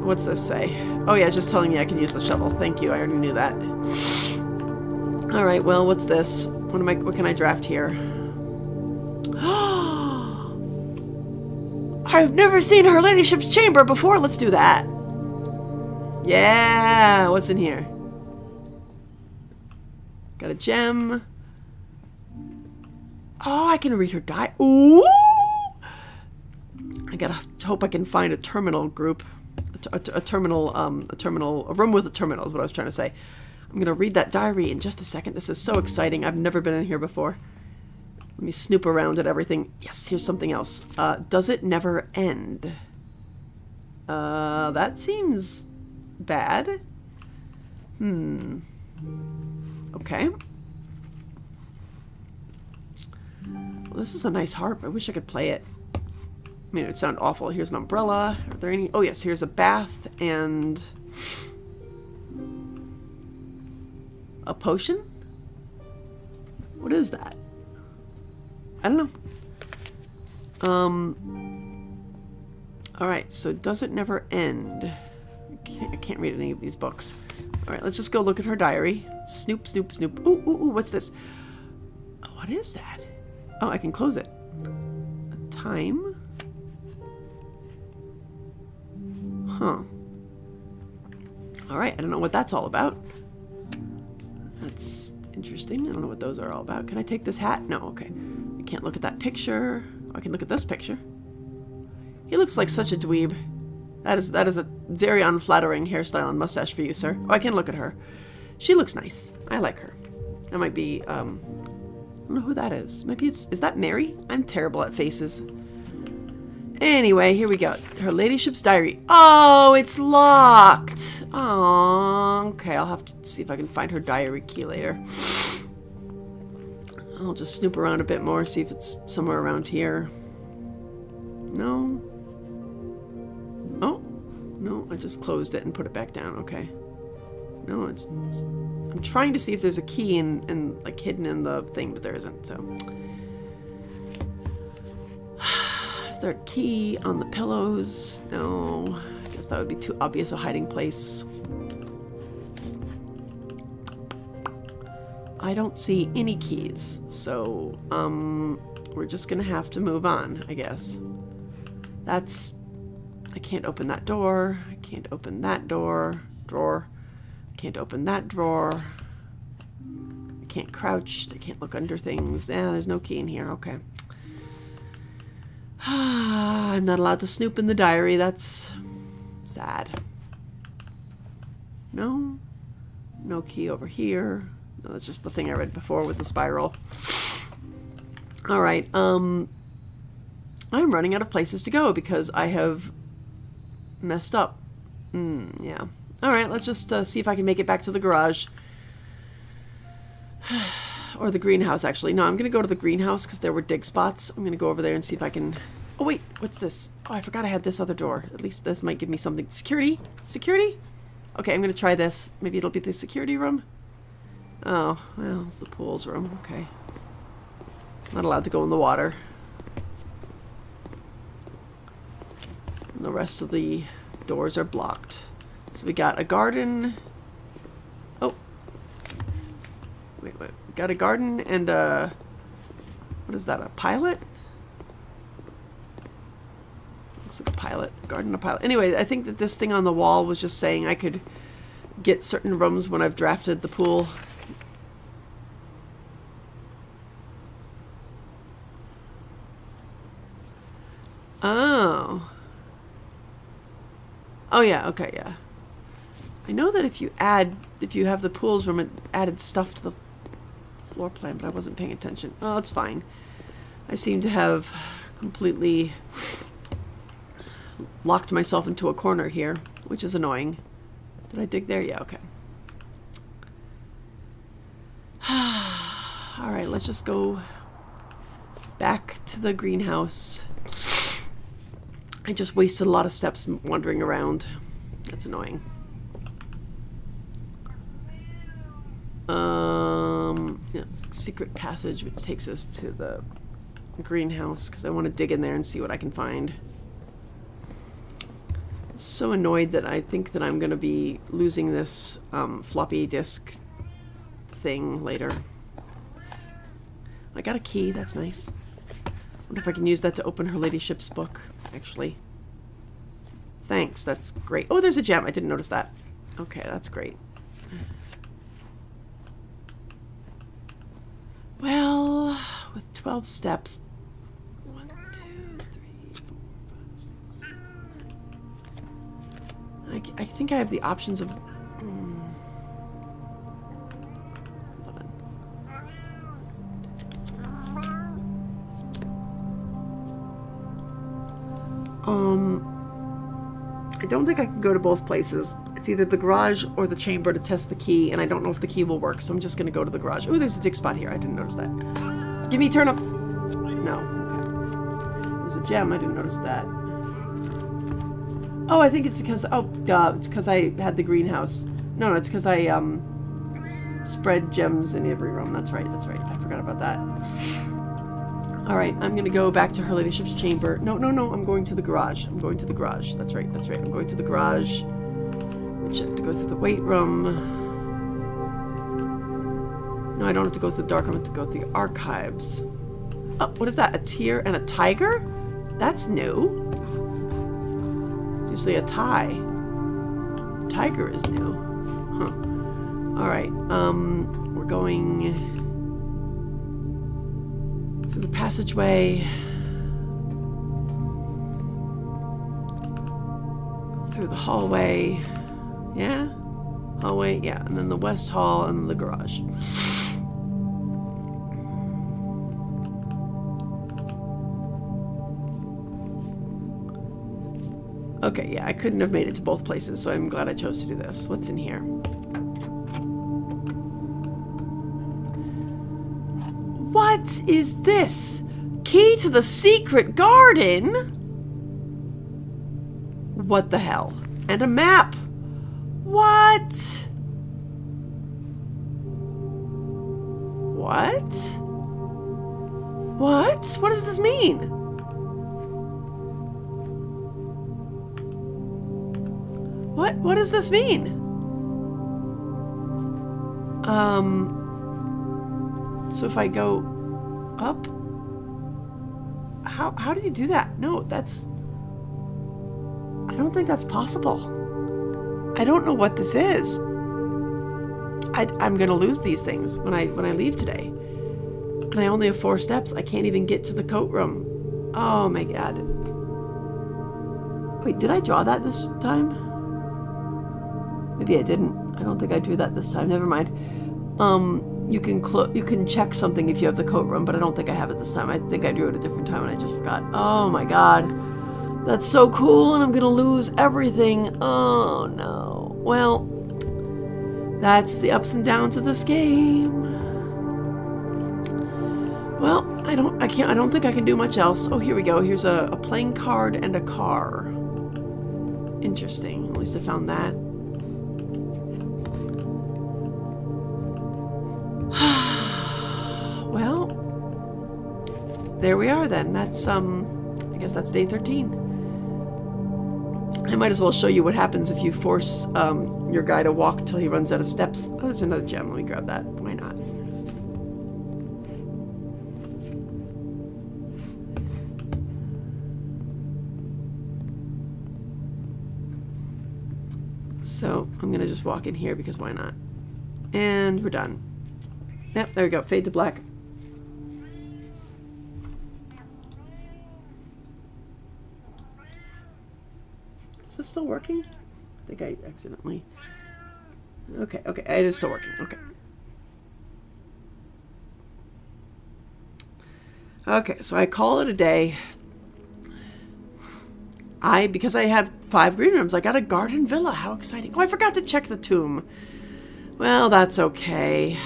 What's this say? Oh yeah, it's just telling me I can use the shovel. Thank you, I already knew that. Alright, well, what's this? What can I draft here? I've never seen Her Ladyship's chamber before. Let's do that. Yeah, what's in here? Got a gem. Oh, I can read her diary. Ooh! I gotta hope I can find a terminal group. A room with a terminal is what I was trying to say. I'm gonna read that diary in just a second. This is so exciting. I've never been in here before. Let me snoop around at everything. Yes, here's something else. Does it never end? That seems bad. Okay. Well, this is a nice harp. I wish I could play it. I mean, it would sound awful. Here's an umbrella. Are there any... Oh, yes. Here's a bath and... a potion? What is that? I don't know. Alright, so does it never end? I can't read any of these books. Alright, let's just go look at her diary. Snoop, snoop, snoop. Ooh, ooh, ooh, what's this? Oh, what is that? Oh, I can close it. A time? Huh. Alright, I don't know what that's all about. That's interesting. I don't know what those are all about. Can I take this hat? No, okay. I can't look at that picture. I can look at this picture. He looks like such a dweeb. That is a very unflattering hairstyle and mustache for you, sir. Oh, I can look at her. She looks nice. I like her. That might be, I don't know who that is. Maybe is that Mary? I'm terrible at faces. Anyway, here we go. Her ladyship's diary. Oh, it's locked. Oh, okay. I'll have to see if I can find her diary key later. I'll just snoop around a bit more, see if it's somewhere around here. No. Oh, no, I just closed it and put it back down. Okay. No, it's I'm trying to see if there's a key in like hidden in the thing, but there isn't, so. Is there a key on the pillows? No. I guess that would be too obvious a hiding place. I don't see any keys, so we're just gonna have to move on, I guess. I can't open that door. I can't open that drawer. I can't open that drawer. I can't crouch. I can't look under things. There's no key in here. Okay. I'm not allowed to snoop in the diary. That's sad. No. No key over here. No, that's just the thing I read before with the spiral. Alright, I'm running out of places to go because I have messed up. Yeah. Alright, let's just see if I can make it back to the garage. Or the greenhouse, actually. No, I'm going to go to the greenhouse because there were dig spots. I'm going to go over there and see if I can... Oh, wait. What's this? Oh, I forgot I had this other door. At least this might give me something. Security? Security? Okay, I'm going to try this. Maybe it'll be the security room. Oh, well, it's the pool's room. Okay. Not allowed to go in the water. And the rest of the doors are blocked. So we got a garden. Oh. Wait. We got a garden and a... What is that, a pilot? Looks like a pilot. Garden, a pilot. Anyway, I think that this thing on the wall was just saying I could get certain rooms when I've drafted the pool. Oh. Oh yeah, okay, yeah. I know that if you have the pool's room, it added stuff to the floor plan, but I wasn't paying attention. Oh, that's fine. I seem to have completely locked myself into a corner here, which is annoying. Did I dig there? Yeah, okay. Alright, let's just go back to the greenhouse. I just wasted a lot of steps wandering around. That's annoying. Yeah, it's a secret passage which takes us to the greenhouse because I want to dig in there and see what I can find. I'm so annoyed that I think that I'm going to be losing this floppy disk thing later. I got a key, that's nice. Wonder if I can use that to open her ladyship's book, actually. Thanks, that's great. Oh, there's a gem. I didn't notice that. Okay, that's great. Well, with 12 steps. 1, 2, 3, 4, 5, 6. I think I have the options of... 11. I don't think I can go to both places. It's either the garage or the chamber to test the key, and I don't know if the key will work, so I'm just going to go to the garage. Oh, there's a dig spot here. I didn't notice that. Give me a turnip. No. Okay. There's a gem. I didn't notice that. Oh, I think it's because... Oh, duh. It's because I had the greenhouse. No, it's because I spread gems in every room. That's right. That's right. I forgot about that. Alright, I'm going to go back to her ladyship's chamber. No, I'm going to the garage. I'm going to the garage. That's right, I'm going to the garage. Which I have to go through the weight room. No, I don't have to go through the dark room. I have to go through the archives. Oh, what is that? A tear and a tiger? That's new. It's usually a tie. Tiger is new. Huh. Alright, we're going through the passageway. Through the hallway. Yeah? Hallway, yeah. And then the west hall and then the garage. Okay, yeah, I couldn't have made it to both places, so I'm glad I chose to do this. What's in here? What is this? Key to the secret garden? What the hell? And a map. What? What? What? What does this mean? What does this mean? So if I go up, how do you do that? No, I don't think that's possible. I don't know what this is. I'm gonna lose these things when I leave today. And I only have 4 steps. I can't even get to the coat room. Oh my god. Wait, did I draw that this time? Maybe I didn't. I don't think I drew that this time. Never mind. You can check something if you have the coat room, but I don't think I have it this time. I think I drew it a different time and I just forgot. Oh my god. That's so cool and I'm gonna lose everything. Oh no. Well, that's the ups and downs of this game. Well, I don't think I can do much else. Oh, here we go. Here's a playing card and a car. Interesting. At least I found that. Well, there we are then. That's, I guess that's day 13. I might as well show you what happens if you force your guy to walk till he runs out of steps. Oh, there's another gem. Let me grab that. Why not? So I'm going to just walk in here because why not? And we're done. Yep, there we go. Fade to black. Is this still working? I think I accidentally... Okay, it is still working. Okay, so I call it a day. Because I have 5 green rooms, I got a garden villa. How exciting. Oh, I forgot to check the tomb. Well, that's okay.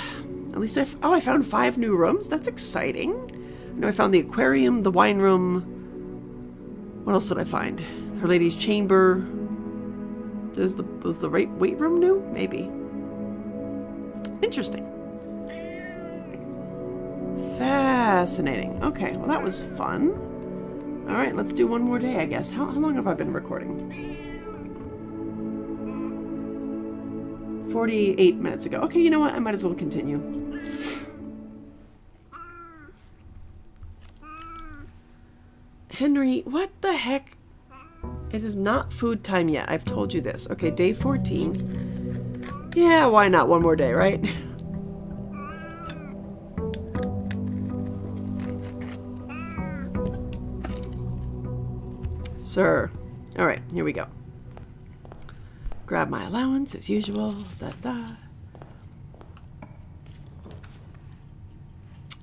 At least I found 5 new rooms. That's exciting. I know I found the aquarium, the wine room. What else did I find? Her Lady's chamber. Was the weight room new? Maybe. Interesting. Fascinating. Okay, well that was fun. All right, let's do one more day, I guess. How long have I been recording? 48 minutes ago. Okay, you know what? I might as well continue. Henry, what the heck? It is not food time yet. I've told you this. Okay, day 14. Yeah, why not? One more day, right? Sir. All right, here we go. Grab my allowance as usual.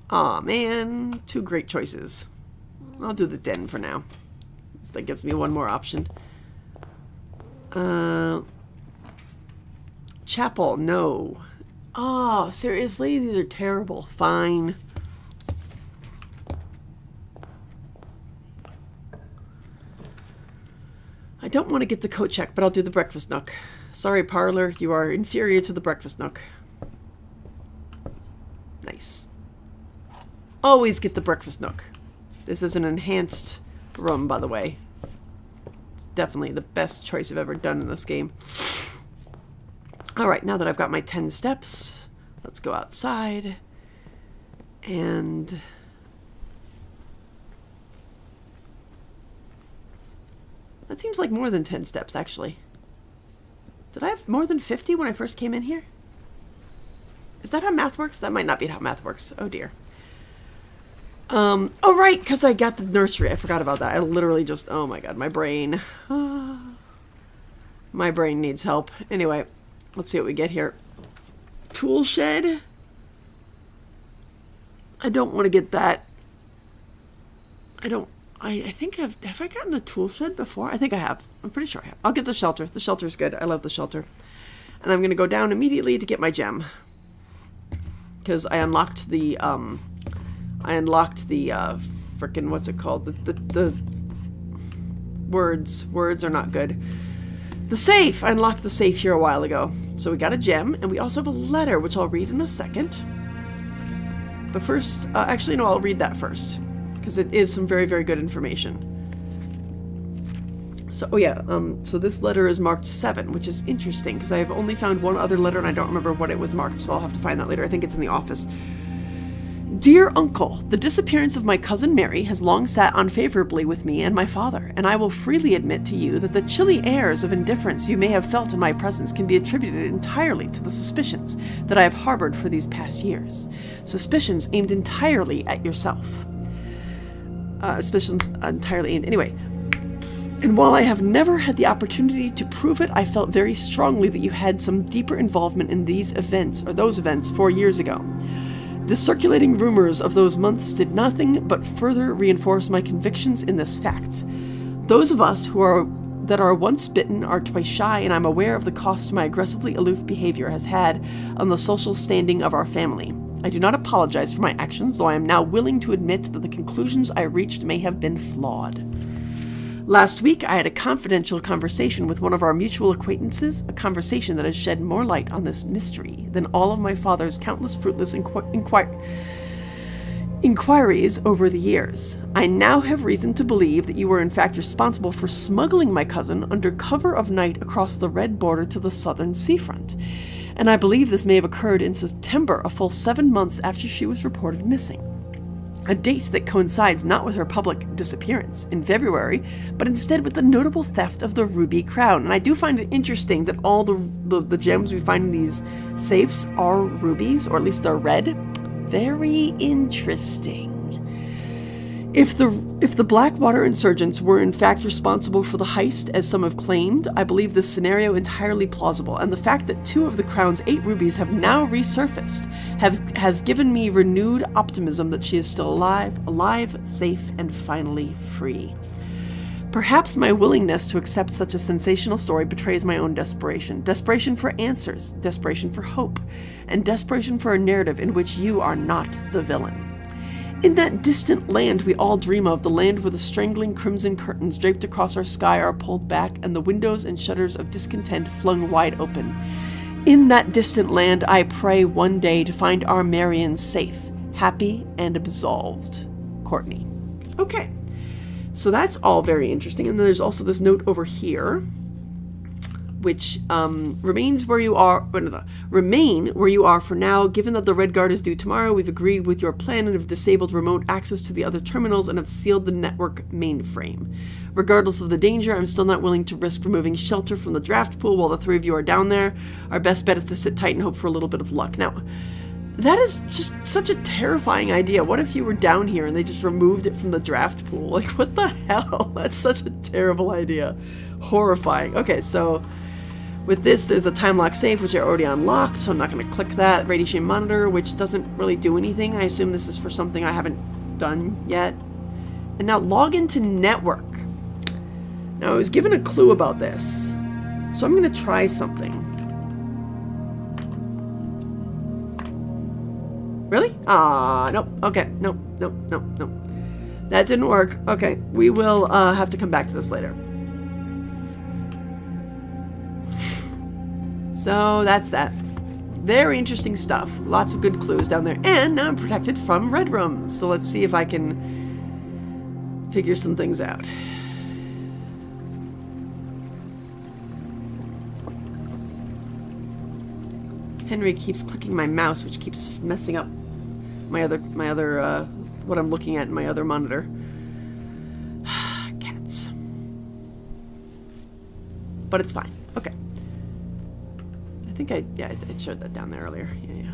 Aw, man. 2 great choices. I'll do the den for now. So that gives me one more option. Chapel, no. Oh, seriously? These are terrible. Fine. I don't want to get the coat check, but I'll do the breakfast nook. Sorry, parlor. You are inferior to the breakfast nook. Nice. Always get the breakfast nook. This is an enhanced room, by the way. It's definitely the best choice I've ever done in this game. All right, now that I've got my 10 steps, let's go outside. And that seems like more than 10 steps, actually. Did I have more than 50 when I first came in here? Is that how math works? That might not be how math works. Oh, dear. Oh, right, because I got the nursery. I forgot about that. I literally just... Oh, my God, my brain. My brain needs help. Anyway, let's see what we get here. Tool shed. I don't want to get that. I think have I gotten a tool shed before? I think I have. I'm pretty sure I have. I'll get the shelter. The shelter's good. I love the shelter. And I'm going to go down immediately to get my gem. Because I unlocked the frickin' what's it called? The words are not good. The safe! I unlocked the safe here a while ago. So we got a gem, and we also have a letter, which I'll read in a second. But first, actually, no, I'll read that first. Because it is some very, very good information. So, oh yeah, so this letter is marked 7, which is interesting, because I have only found one other letter, and I don't remember what it was marked, so I'll have to find that later. I think it's in the office. Dear Uncle, the disappearance of my cousin Mary has long sat unfavorably with me and my father, and I will freely admit to you that the chilly airs of indifference you may have felt in my presence can be attributed entirely to the suspicions that I have harbored for these past years. Suspicions aimed entirely at yourself. Suspicions entirely aimed... Anyway. And while I have never had the opportunity to prove it, I felt very strongly that you had some deeper involvement in these events, or those events, 4 years ago. The circulating rumors of those months did nothing but further reinforce my convictions in this fact. Those of us that are once bitten are twice shy, and I'm aware of the cost my aggressively aloof behavior has had on the social standing of our family. I do not apologize for my actions, though I am now willing to admit that the conclusions I reached may have been flawed. Last week, I had a confidential conversation with one of our mutual acquaintances, a conversation that has shed more light on this mystery than all of my father's countless fruitless inquiries over the years. I now have reason to believe that you were in fact responsible for smuggling my cousin under cover of night across the red border to the southern seafront. And I believe this may have occurred in September, a full 7 months after she was reported missing. A date that coincides not with her public disappearance in February, but instead with the notable theft of the ruby crown. And I do find it interesting that all the gems we find in these safes are rubies, or at least they're red. Very interesting. If the Blackwater insurgents were in fact responsible for the heist, as some have claimed, I believe this scenario entirely plausible, and the fact that 2 of the crown's 8 rubies have now resurfaced has given me renewed optimism that she is still alive, safe, and finally free. Perhaps my willingness to accept such a sensational story betrays my own desperation. Desperation for answers, desperation for hope, and desperation for a narrative in which you are not the villain. In that distant land we all dream of, the land where the strangling crimson curtains draped across our sky are pulled back and the windows and shutters of discontent flung wide open. In that distant land I pray one day to find our Marion safe, happy, and absolved. Courtney. Okay, so that's all very interesting. And then there's also this note over here, which remain where you are for now. Given that the Red Guard is due tomorrow, we've agreed with your plan and have disabled remote access to the other terminals and have sealed the network mainframe. Regardless of the danger, I'm still not willing to risk removing shelter from the draft pool while the 3 of you are down there. Our best bet is to sit tight and hope for a little bit of luck. Now, that is just such a terrifying idea. What if you were down here and they just removed it from the draft pool? Like, what the hell? That's such a terrible idea. Horrifying. Okay, so with this, there's the time lock safe, which I already unlocked, so I'm not going to click that. Radiation monitor, which doesn't really do anything. I assume this is for something I haven't done yet. And now log into network. Now I was given a clue about this, so I'm going to try something. Really? Nope. Okay, nope. That didn't work. Okay, we will have to come back to this later. So that's that. Very interesting stuff. Lots of good clues down there. And now I'm protected from red room. So let's see if I can figure some things out. Henry keeps clicking my mouse, which keeps messing up my other what I'm looking at in my other monitor. Cats. But it's fine. Okay. I think I showed that down there earlier. Yeah.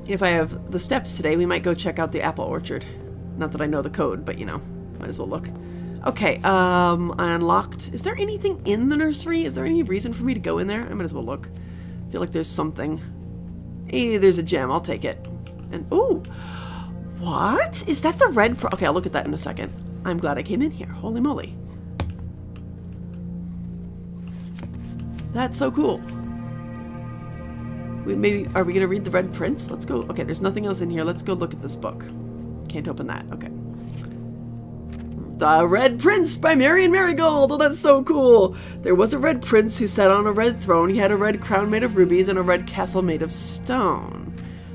If I have the steps today, we might go check out the apple orchard. Not that I know the code, but you know, might as well look. Okay, I unlocked. Is there anything in the nursery? Is there any reason for me to go in there? I might as well look. I feel like there's something. Hey, there's a gem. I'll take it. And, ooh. What? Is that the red... Okay, I'll look at that in a second. I'm glad I came in here. Holy moly. That's so cool. Are we going to read the Red Prince? Let's go. Okay, there's nothing else in here. Let's go look at this book. Can't open that. Okay. The Red Prince by Marion Marigold. Oh, that's so cool. There was a red prince who sat on a red throne. He had a red crown made of rubies and a red castle made of stone.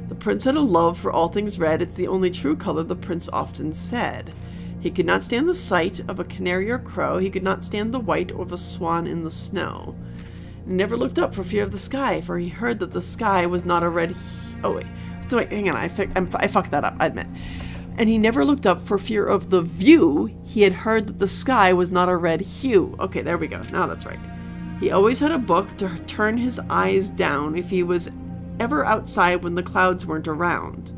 The prince had a love for all things red. It's the only true color, the prince often said. He could not stand the sight of a canary or crow. He could not stand the white of a swan in the snow. He never looked up for fear of the sky, for he heard that the sky was not a red... Oh, wait. So wait, hang on. I fucked that up, I admit. And he never looked up for fear of the view. He had heard that the sky was not a red hue. Okay, there we go. Now that's right. He always had a book to turn his eyes down if he was ever outside when the clouds weren't around.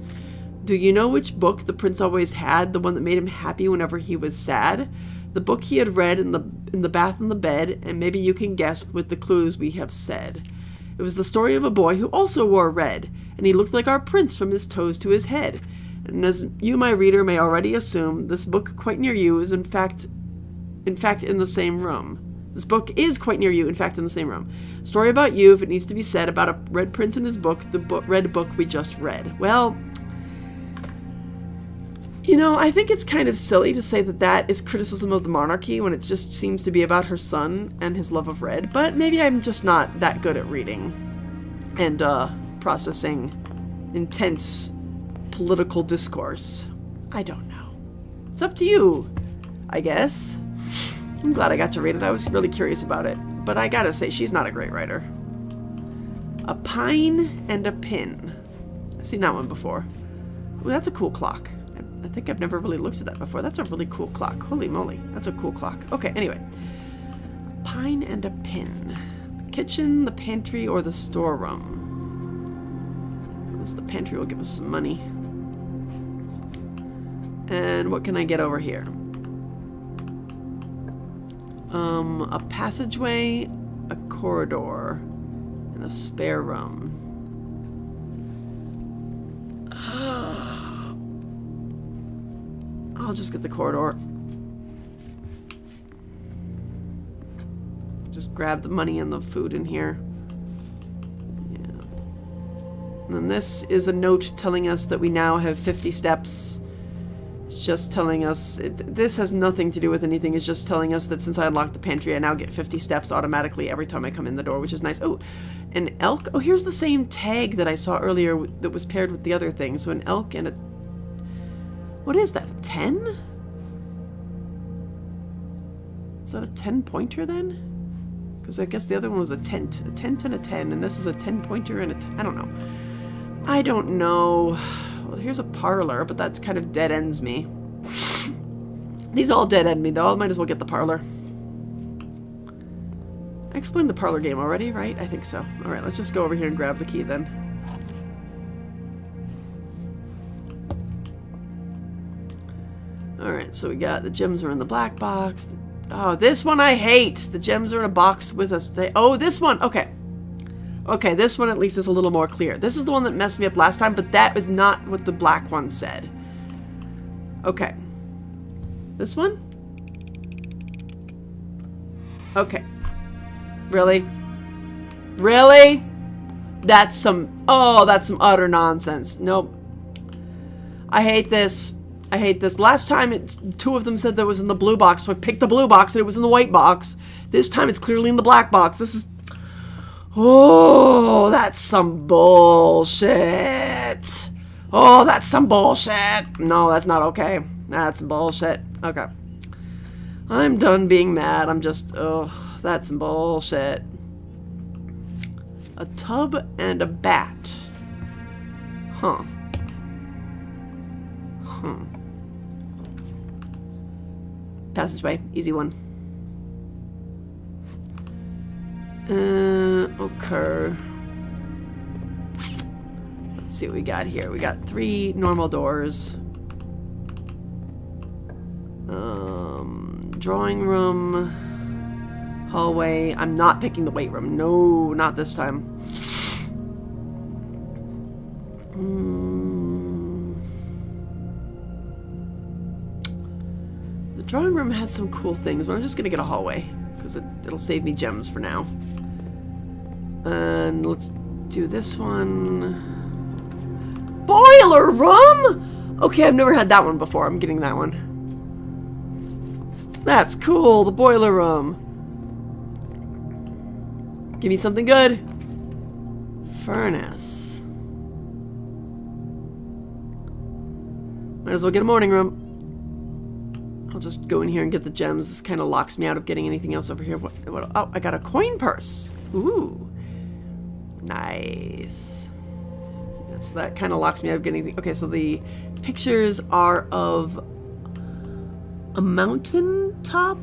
Do you know which book the prince always had? The one that made him happy whenever he was sad? The book he had read in the bath and the bed, and maybe you can guess with the clues we have said. It was the story of a boy who also wore red, and he looked like our prince from his toes to his head. And as you, my reader, may already assume, this book quite near you is in fact in the same room. This book is quite near you, in fact, in the same room. Story about you, if it needs to be said, about a red prince in his book, the red book we just read. Well, you know, I think it's kind of silly to say that that is criticism of the monarchy when it just seems to be about her son and his love of red, but maybe I'm just not that good at reading and processing intense political discourse. I don't know. It's up to you, I guess. I'm glad I got to read it. I was really curious about it. But I gotta say, she's not a great writer. A pine and a pin. I've seen that one before. Ooh, that's a cool clock. I think I've never really looked at that before. That's a really cool clock. Holy moly. That's a cool clock. Okay, anyway. A pine and a pin. The kitchen, the pantry, or the storeroom. I guess the pantry will give us some money. And what can I get over here? A passageway, a corridor, and a spare room. I'll just get the corridor. Just grab the money and the food in here. Yeah. And then this is a note telling us that we now have 50 steps. It's just telling us, this has nothing to do with anything. It's just telling us that since I unlocked the pantry, I now get 50 steps automatically every time I come in the door, which is nice. Oh, an elk. Oh, here's the same tag that I saw earlier that was paired with the other thing. So an elk and a... What is that, a 10? Is that a 10-pointer then? Because I guess the other one was a tent and a 10, and this is a 10-pointer and a 10. I don't know. I don't know. Well, here's a parlor, but that's kind of dead ends me. These all dead end me, though. I might as well get the parlor. I explained the parlor game already, right? I think so. Alright, let's just go over here and grab the key then. Alright, so we got the gems are in the black box. Oh, this one I hate! The gems are in a box with us. Oh, this one! Okay. Okay, this one at least is a little more clear. This is the one that messed me up last time, but that was not what the black one said. Okay. This one? Okay. Really? Really? That's some... Oh, that's some utter nonsense. Nope. I hate this. I hate this. Last time, two of them said that was in the blue box, so I picked the blue box and it was in the white box. This time it's clearly in the black box. This is... Oh, that's some bullshit. Oh, that's some bullshit. No, that's not okay. That's bullshit. Okay. I'm done being mad. I'm just... Oh, that's some bullshit. A tub and a bat. Huh. Huh. Passageway. Easy one. Okay. Let's see what we got here. We got 3 normal doors. Drawing room. Hallway. I'm not picking the weight room. No, not this time. The drawing room has some cool things, but I'm just going to get a hallway because it'll save me gems for now. And let's do this one. Boiler room? Okay, I've never had that one before. I'm getting that one. That's cool, the boiler room. Give me something good. Furnace. Might as well get a morning room. I'll just go in here and get the gems. This kind of locks me out of getting anything else over here. What, oh, I got a coin purse. Ooh. Nice. So that kind of locks me out of getting anything. Okay, so the pictures are of a mountain top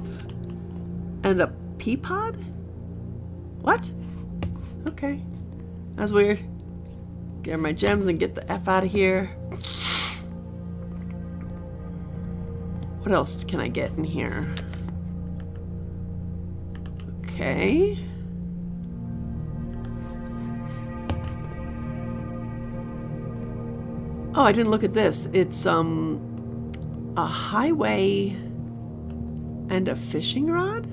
and a pea pod? What? Okay. That's weird. Get my gems and get the F out of here. What else can I get in here? Okay. Oh, I didn't look at this. It's a highway and a fishing rod?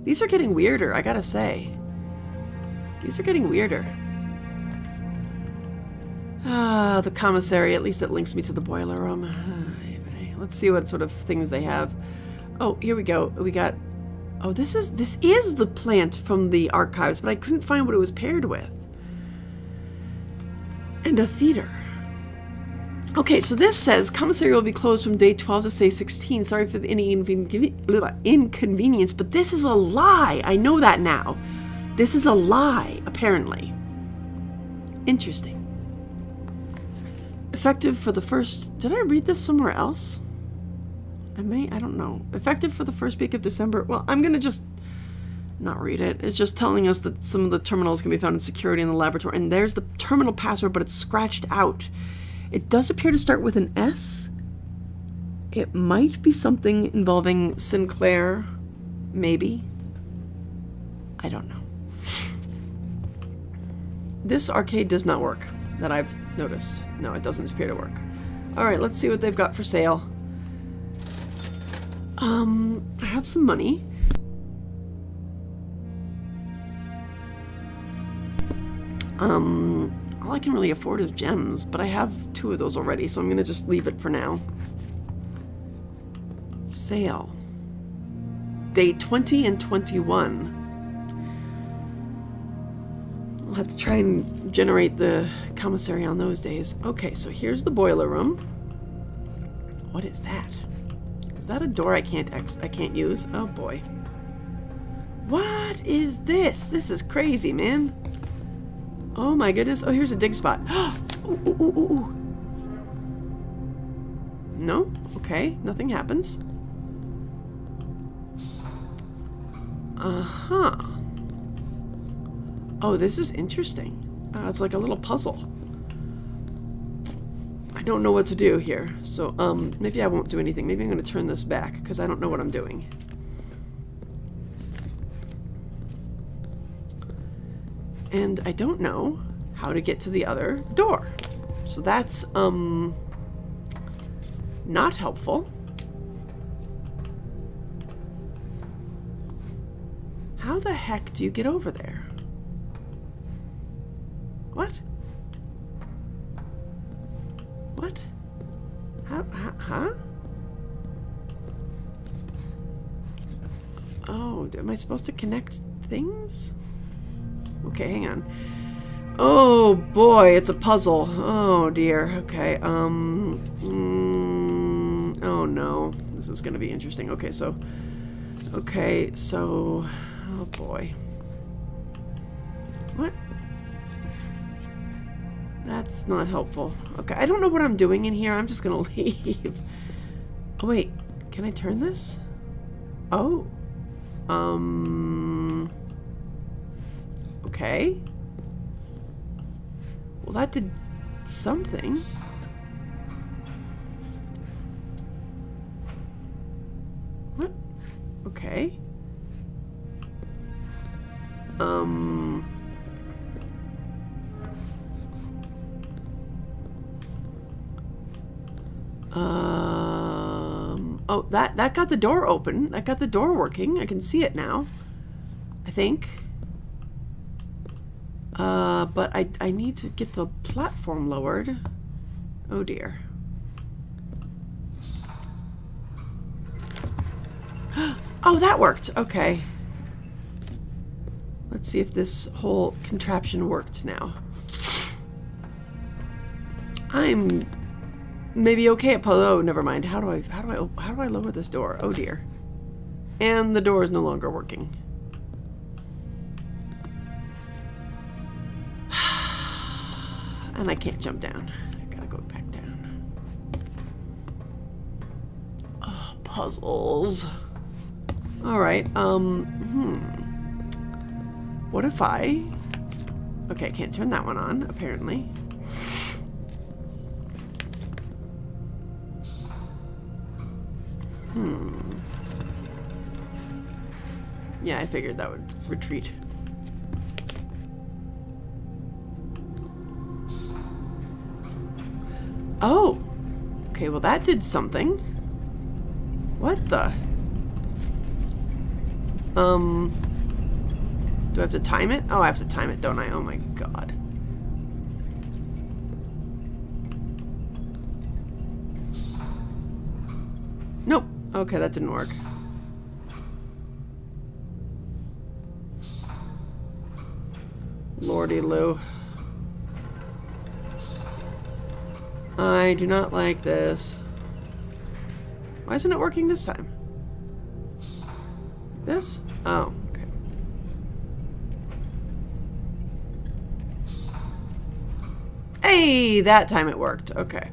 These are getting weirder, I gotta say. These are getting weirder. Ah, the commissary. At least it links me to the boiler room. Let's see what sort of things they have. Oh, here we go. We got... Oh, this is the plant from the archives, but I couldn't find what it was paired with. And a theater. Okay, so this says commissary will be closed from day 12 to day 16. Sorry for any inconvenience, but this is a lie. I know that now. This is a lie, apparently. Interesting. Effective for the first... Did I read this somewhere else? I don't know. Effective for the first week of December. Well, I'm going to just not read it. It's just telling us that some of the terminals can be found in security in the laboratory. And there's the terminal password, but it's scratched out. It does appear to start with an S. It might be something involving Sinclair. Maybe. I don't know. This arcade does not work, that I've noticed. No, it doesn't appear to work. Alright, let's see what they've got for sale. I have some money. All I can really afford is gems, but I have 2 of those already, so I'm gonna just leave it for now. Sale. Day 20 and 21. I'll have to try and generate the commissary on those days. Okay, so here's the boiler room. What is that? Is that a door I can't use? Oh boy. What is this? This is crazy, man. Oh my goodness. Oh, here's a dig spot. Ooh, ooh, ooh, ooh, ooh. No? Okay, nothing happens. Uh-huh. Oh, this is interesting. It's like a little puzzle. I don't know what to do here. So, maybe I won't do anything. Maybe I'm going to turn this back, because I don't know what I'm doing. And I don't know how to get to the other door. So that's, not helpful. How the heck do you get over there? What? What? Huh? Oh, am I supposed to connect things? Okay, hang on. Oh boy, it's a puzzle. Oh dear. Okay, oh no. This is gonna be interesting. Okay, so, oh boy. What? That's not helpful. Okay, I don't know what I'm doing in here. I'm just gonna leave. Oh, wait. Can I turn this? Oh. Okay. Well, that did something. What? Okay. Oh, that got the door open. That got the door working. I can see it now. I think. But I need to get the platform lowered. Oh dear. Oh, that worked. Okay. Let's see if this whole contraption worked now. I'm maybe okay at puzzle. Oh, never mind. How do I lower this door? Oh dear. And the door is no longer working. And I can't jump down. I gotta go back down. Oh, puzzles. All right. What if I... Okay, I can't turn that one on, apparently. Yeah, I figured that would retreat. Oh! Okay, well that did something. What the? Do I have to time it? Oh, I have to time it, don't I? Oh my god. Nope. Okay, that didn't work. Lordy Lou. I do not like this. Why isn't it working this time? This? Oh, okay. Hey, that time it worked. Okay.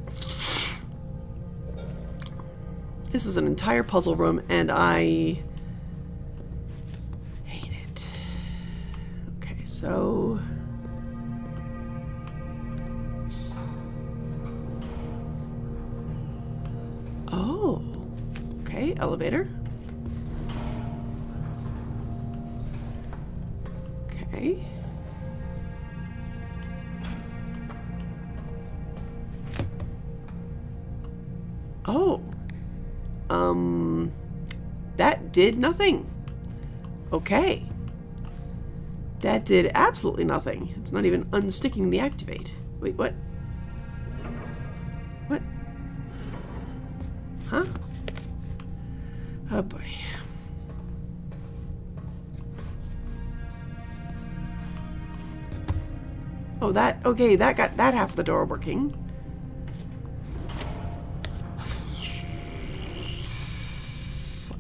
This is an entire puzzle room, and I hate it. Okay, so... Oh, okay, elevator. Okay. Oh. That did nothing. Okay. That did absolutely nothing. It's not even unsticking the activate. Wait, what? What? Huh? Oh boy. Oh, that, okay, that got that half of the door working.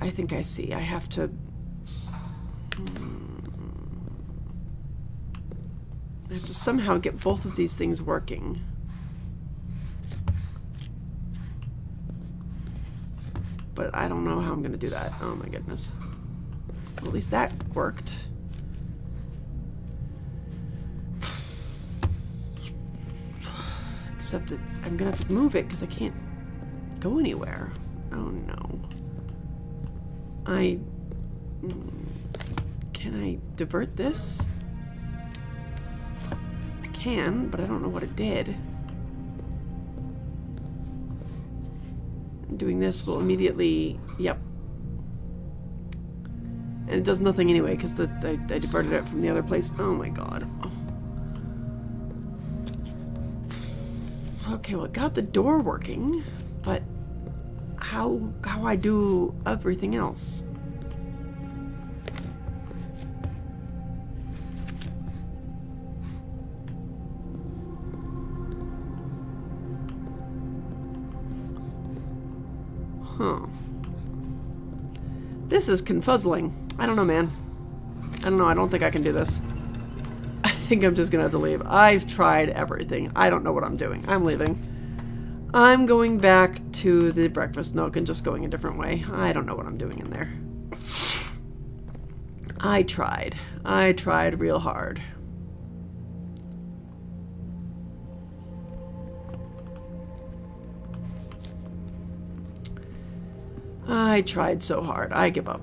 I think I see. I have to... I have to somehow get both of these things working. But I don't know how I'm going to do that. Oh my goodness. Well, at least that worked. Except it's, I'm going to have to move it because I can't go anywhere. Oh no. Can I divert this? I can, but I don't know what it did. Doing this will immediately... Yep. And it does nothing anyway, because I diverted it from the other place. Oh my god. Okay, well, it got the door working, but how I do everything else? Huh. This is confuzzling. I don't know, man. I don't know. I don't think I can do this. think I'm just gonna have to leave. I've tried everything. I don't know what I'm doing. I'm leaving. I'm going back to the breakfast nook and just going a different way. I don't know what I'm doing in there. I tried. I tried real hard. I tried so hard. I give up.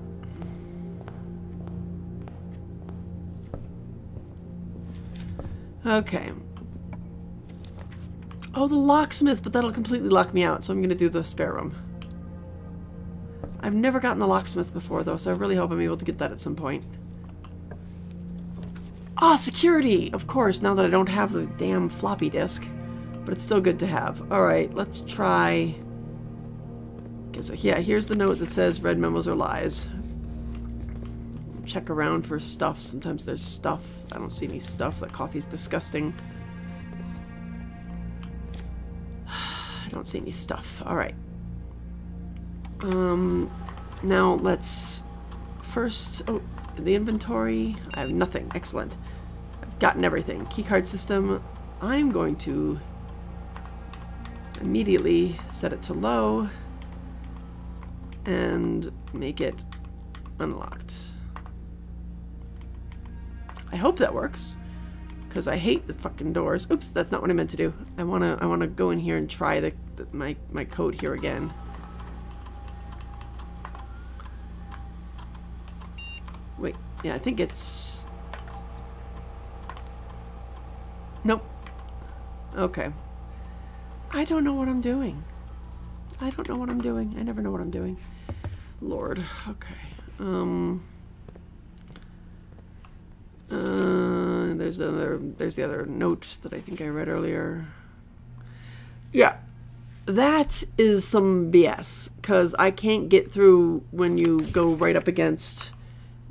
Okay. Oh, the locksmith, but that'll completely lock me out, so I'm going to do the spare room. I've never gotten the locksmith before, though, so I really hope I'm able to get that at some point. Ah, security! Of course, now that I don't have the damn floppy disk. But it's still good to have. Alright, let's try... Okay, so yeah, here's the note that says red memos are lies. Check around for stuff. Sometimes there's stuff. I don't see any stuff. That coffee's disgusting. I don't see any stuff. Alright. Now let's first... Oh, the inventory. I have nothing. Excellent. I've gotten everything. Keycard system. I'm going to immediately set it to low and make it unlocked. I hope that works, because I hate the fucking doors. Oops, that's not what I meant to do. I wanna go in here and try my code here again. Wait, yeah, I think it's... Nope. Okay. I don't know what I'm doing. I don't know what I'm doing. I never know what I'm doing. Lord. Okay. There's the other note that I think I read earlier. Yeah. That is some BS, because I can't get through when you go right up against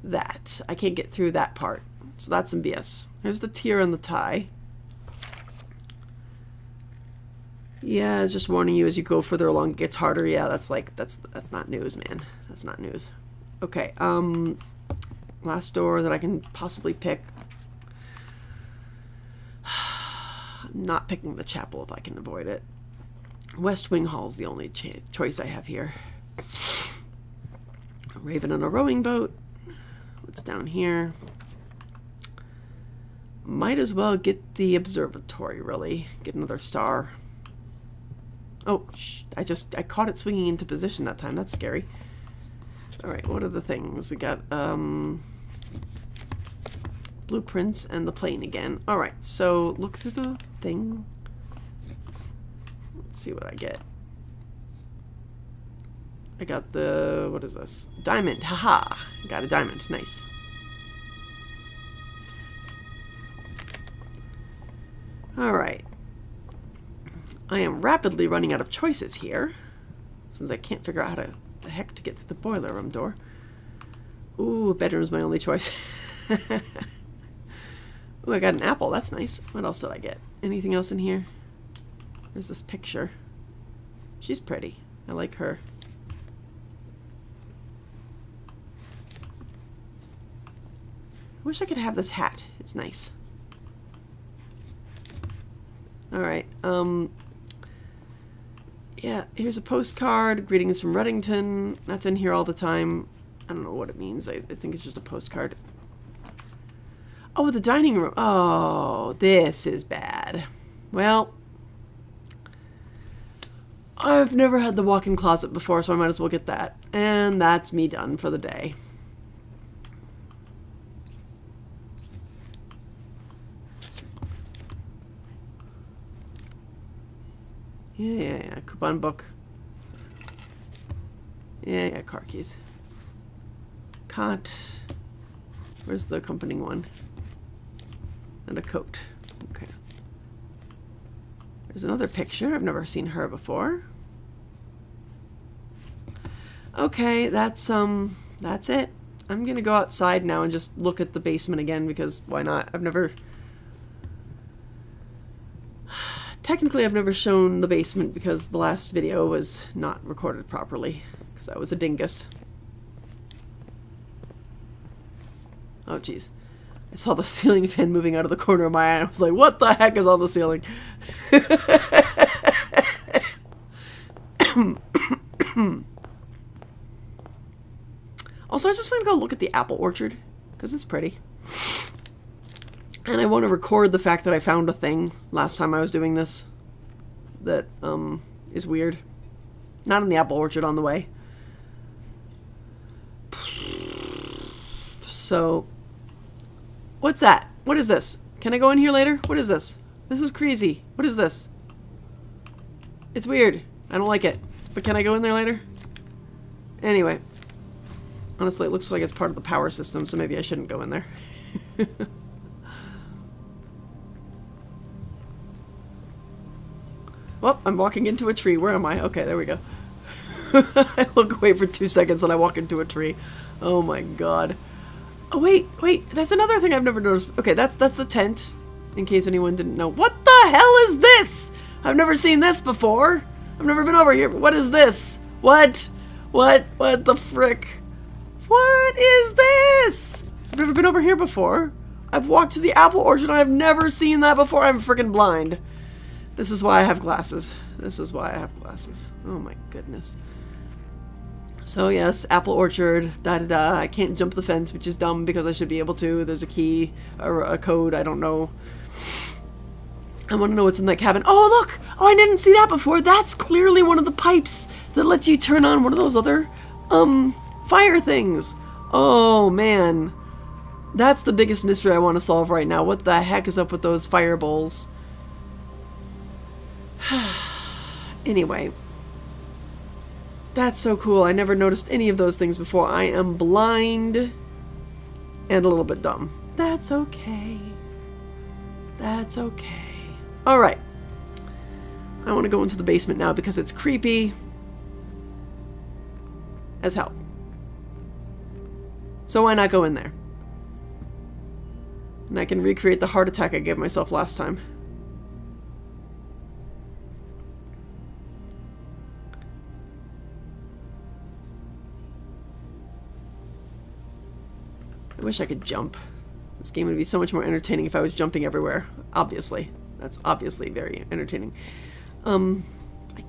that. I can't get through that part. So that's some BS. There's the tear and the tie. Yeah, just warning you as you go further along, it gets harder. Yeah, that's not news, man. That's not news. Okay, last door that I can possibly pick. I'm not picking the chapel if I can avoid it. West Wing Hall is the only choice I have here. A raven on a rowing boat. What's down here? Might as well get the observatory, really. Get another star. Oh, I caught it swinging into position that time. That's scary. Alright, what are the things? We got, blueprints and the plane again. Alright, so look through the thing. Let's see what I get. I got the... what is this? Diamond. Haha! Got a diamond. Nice. Alright. I am rapidly running out of choices here, since I can't figure out how the heck to get through the boiler room door. Ooh, bedroom's my only choice. Ooh, I got an apple. That's nice. What else did I get? Anything else in here? There's this picture. She's pretty. I like her. I wish I could have this hat. It's nice. Alright, yeah, here's a postcard. Greetings from Reddington. That's in here all the time. I don't know what it means. I think it's just a postcard. Oh, the dining room. Oh, this is bad. Well, I've never had the walk-in closet before, so I might as well get that. And that's me done for the day. Yeah, coupon book. Yeah, car keys. Cot. Where's the accompanying one? And a coat. Okay. There's another picture. I've never seen her before. Okay, that's it. I'm gonna go outside now and just look at the basement again, because why not? Technically, I've never shown the basement because the last video was not recorded properly, because I was a dingus. Oh, jeez. I saw the ceiling fan moving out of the corner of my eye. I was like, what the heck is on the ceiling? Also, I just want to go look at the apple orchard, because it's pretty. And I want to record the fact that I found a thing last time I was doing this that is weird. Not in the apple orchard, on the way. So, what's that? What is this? Can I go in here later? What is this? This is crazy. What is this? It's weird. I don't like it. But can I go in there later? Anyway. Honestly, it looks like it's part of the power system, so maybe I shouldn't go in there. Well, I'm walking into a tree. Where am I? Okay, there we go. I look away for 2 seconds and I walk into a tree. Oh my god. Oh, wait. That's another thing I've never noticed. Okay, that's the tent, in case anyone didn't know. What the hell is this? I've never seen this before. I've never been over here. What is this? What the frick? What is this? I've never been over here before. I've walked to the apple orchard and I've never seen that before. I'm freaking blind. This is why I have glasses. This is why I have glasses. Oh my goodness. So yes, apple orchard, da-da-da. I can't jump the fence, which is dumb because I should be able to. There's a key or a code, I don't know. I want to know what's in that cabin. Oh, look! Oh, I didn't see that before. That's clearly one of the pipes that lets you turn on one of those other, fire things. Oh, man. That's the biggest mystery I want to solve right now. What the heck is up with those fire bowls? Anyway. That's so cool. I never noticed any of those things before. I am blind and a little bit dumb. That's okay. That's okay. Alright. I want to go into the basement now because it's creepy as hell. So why not go in there? And I can recreate the heart attack I gave myself last time. I wish I could jump. This game would be so much more entertaining if I was jumping everywhere. Obviously. That's obviously very entertaining. I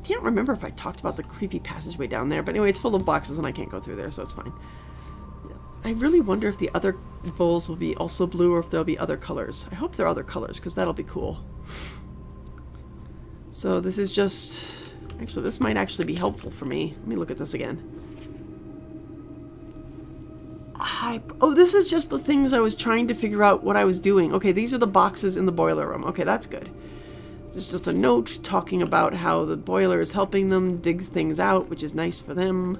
can't remember if I talked about the creepy passageway down there, but anyway, it's full of boxes and I can't go through there, so it's fine. I really wonder if the other bowls will be also blue or if there'll be other colors. I hope there are other colors, because that'll be cool. So this is just... Actually, this might actually be helpful for me. Let me look at this again. Oh, this is just the things I was trying to figure out what I was doing. Okay, these are the boxes in the boiler room. Okay, that's good. This is just a note talking about how the boiler is helping them dig things out, which is nice for them.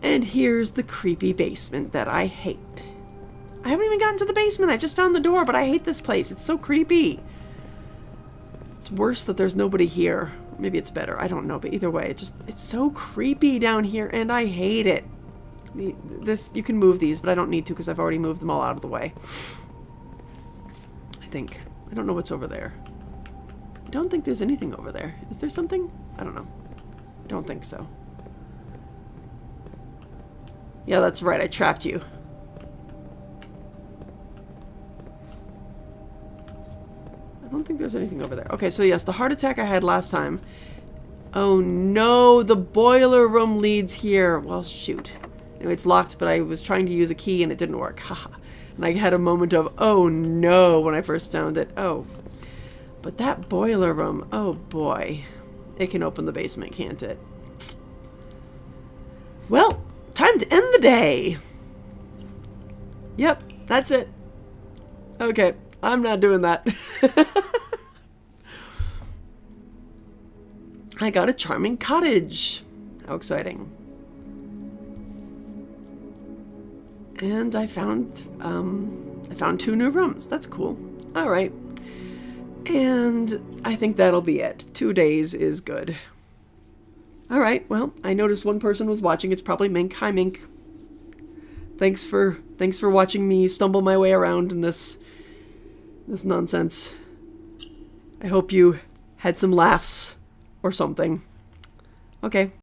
And here's the creepy basement that I hate. I haven't even gotten to the basement. I just found the door, but I hate this place. It's so creepy. It's worse that there's nobody here. Maybe it's better. I don't know, but either way, it's so creepy down here, and I hate it. You can move these, but I don't need to because I've already moved them all out of the way. I think. I don't know what's over there. I don't think there's anything over there. Is there something? I don't know. I don't think so. Yeah, that's right. I trapped you. I don't think there's anything over there. Okay, so yes, the heart attack I had last time. Oh no, the boiler room leads here. Well, shoot. Anyway, it's locked, but I was trying to use a key and it didn't work. Haha. And I had a moment of, oh no, when I first found it. Oh. But that boiler room, oh boy. It can open the basement, can't it? Well, time to end the day. Yep, that's it. Okay, I'm not doing that. I got a charming cottage. How exciting. And I found 2 new rooms. That's cool. All right. And I think that'll be it. 2 days is good. All right. Well, I noticed one person was watching. It's probably Mink. Hi, Mink. Thanks for watching me stumble my way around in this nonsense. I hope you had some laughs or something. Okay.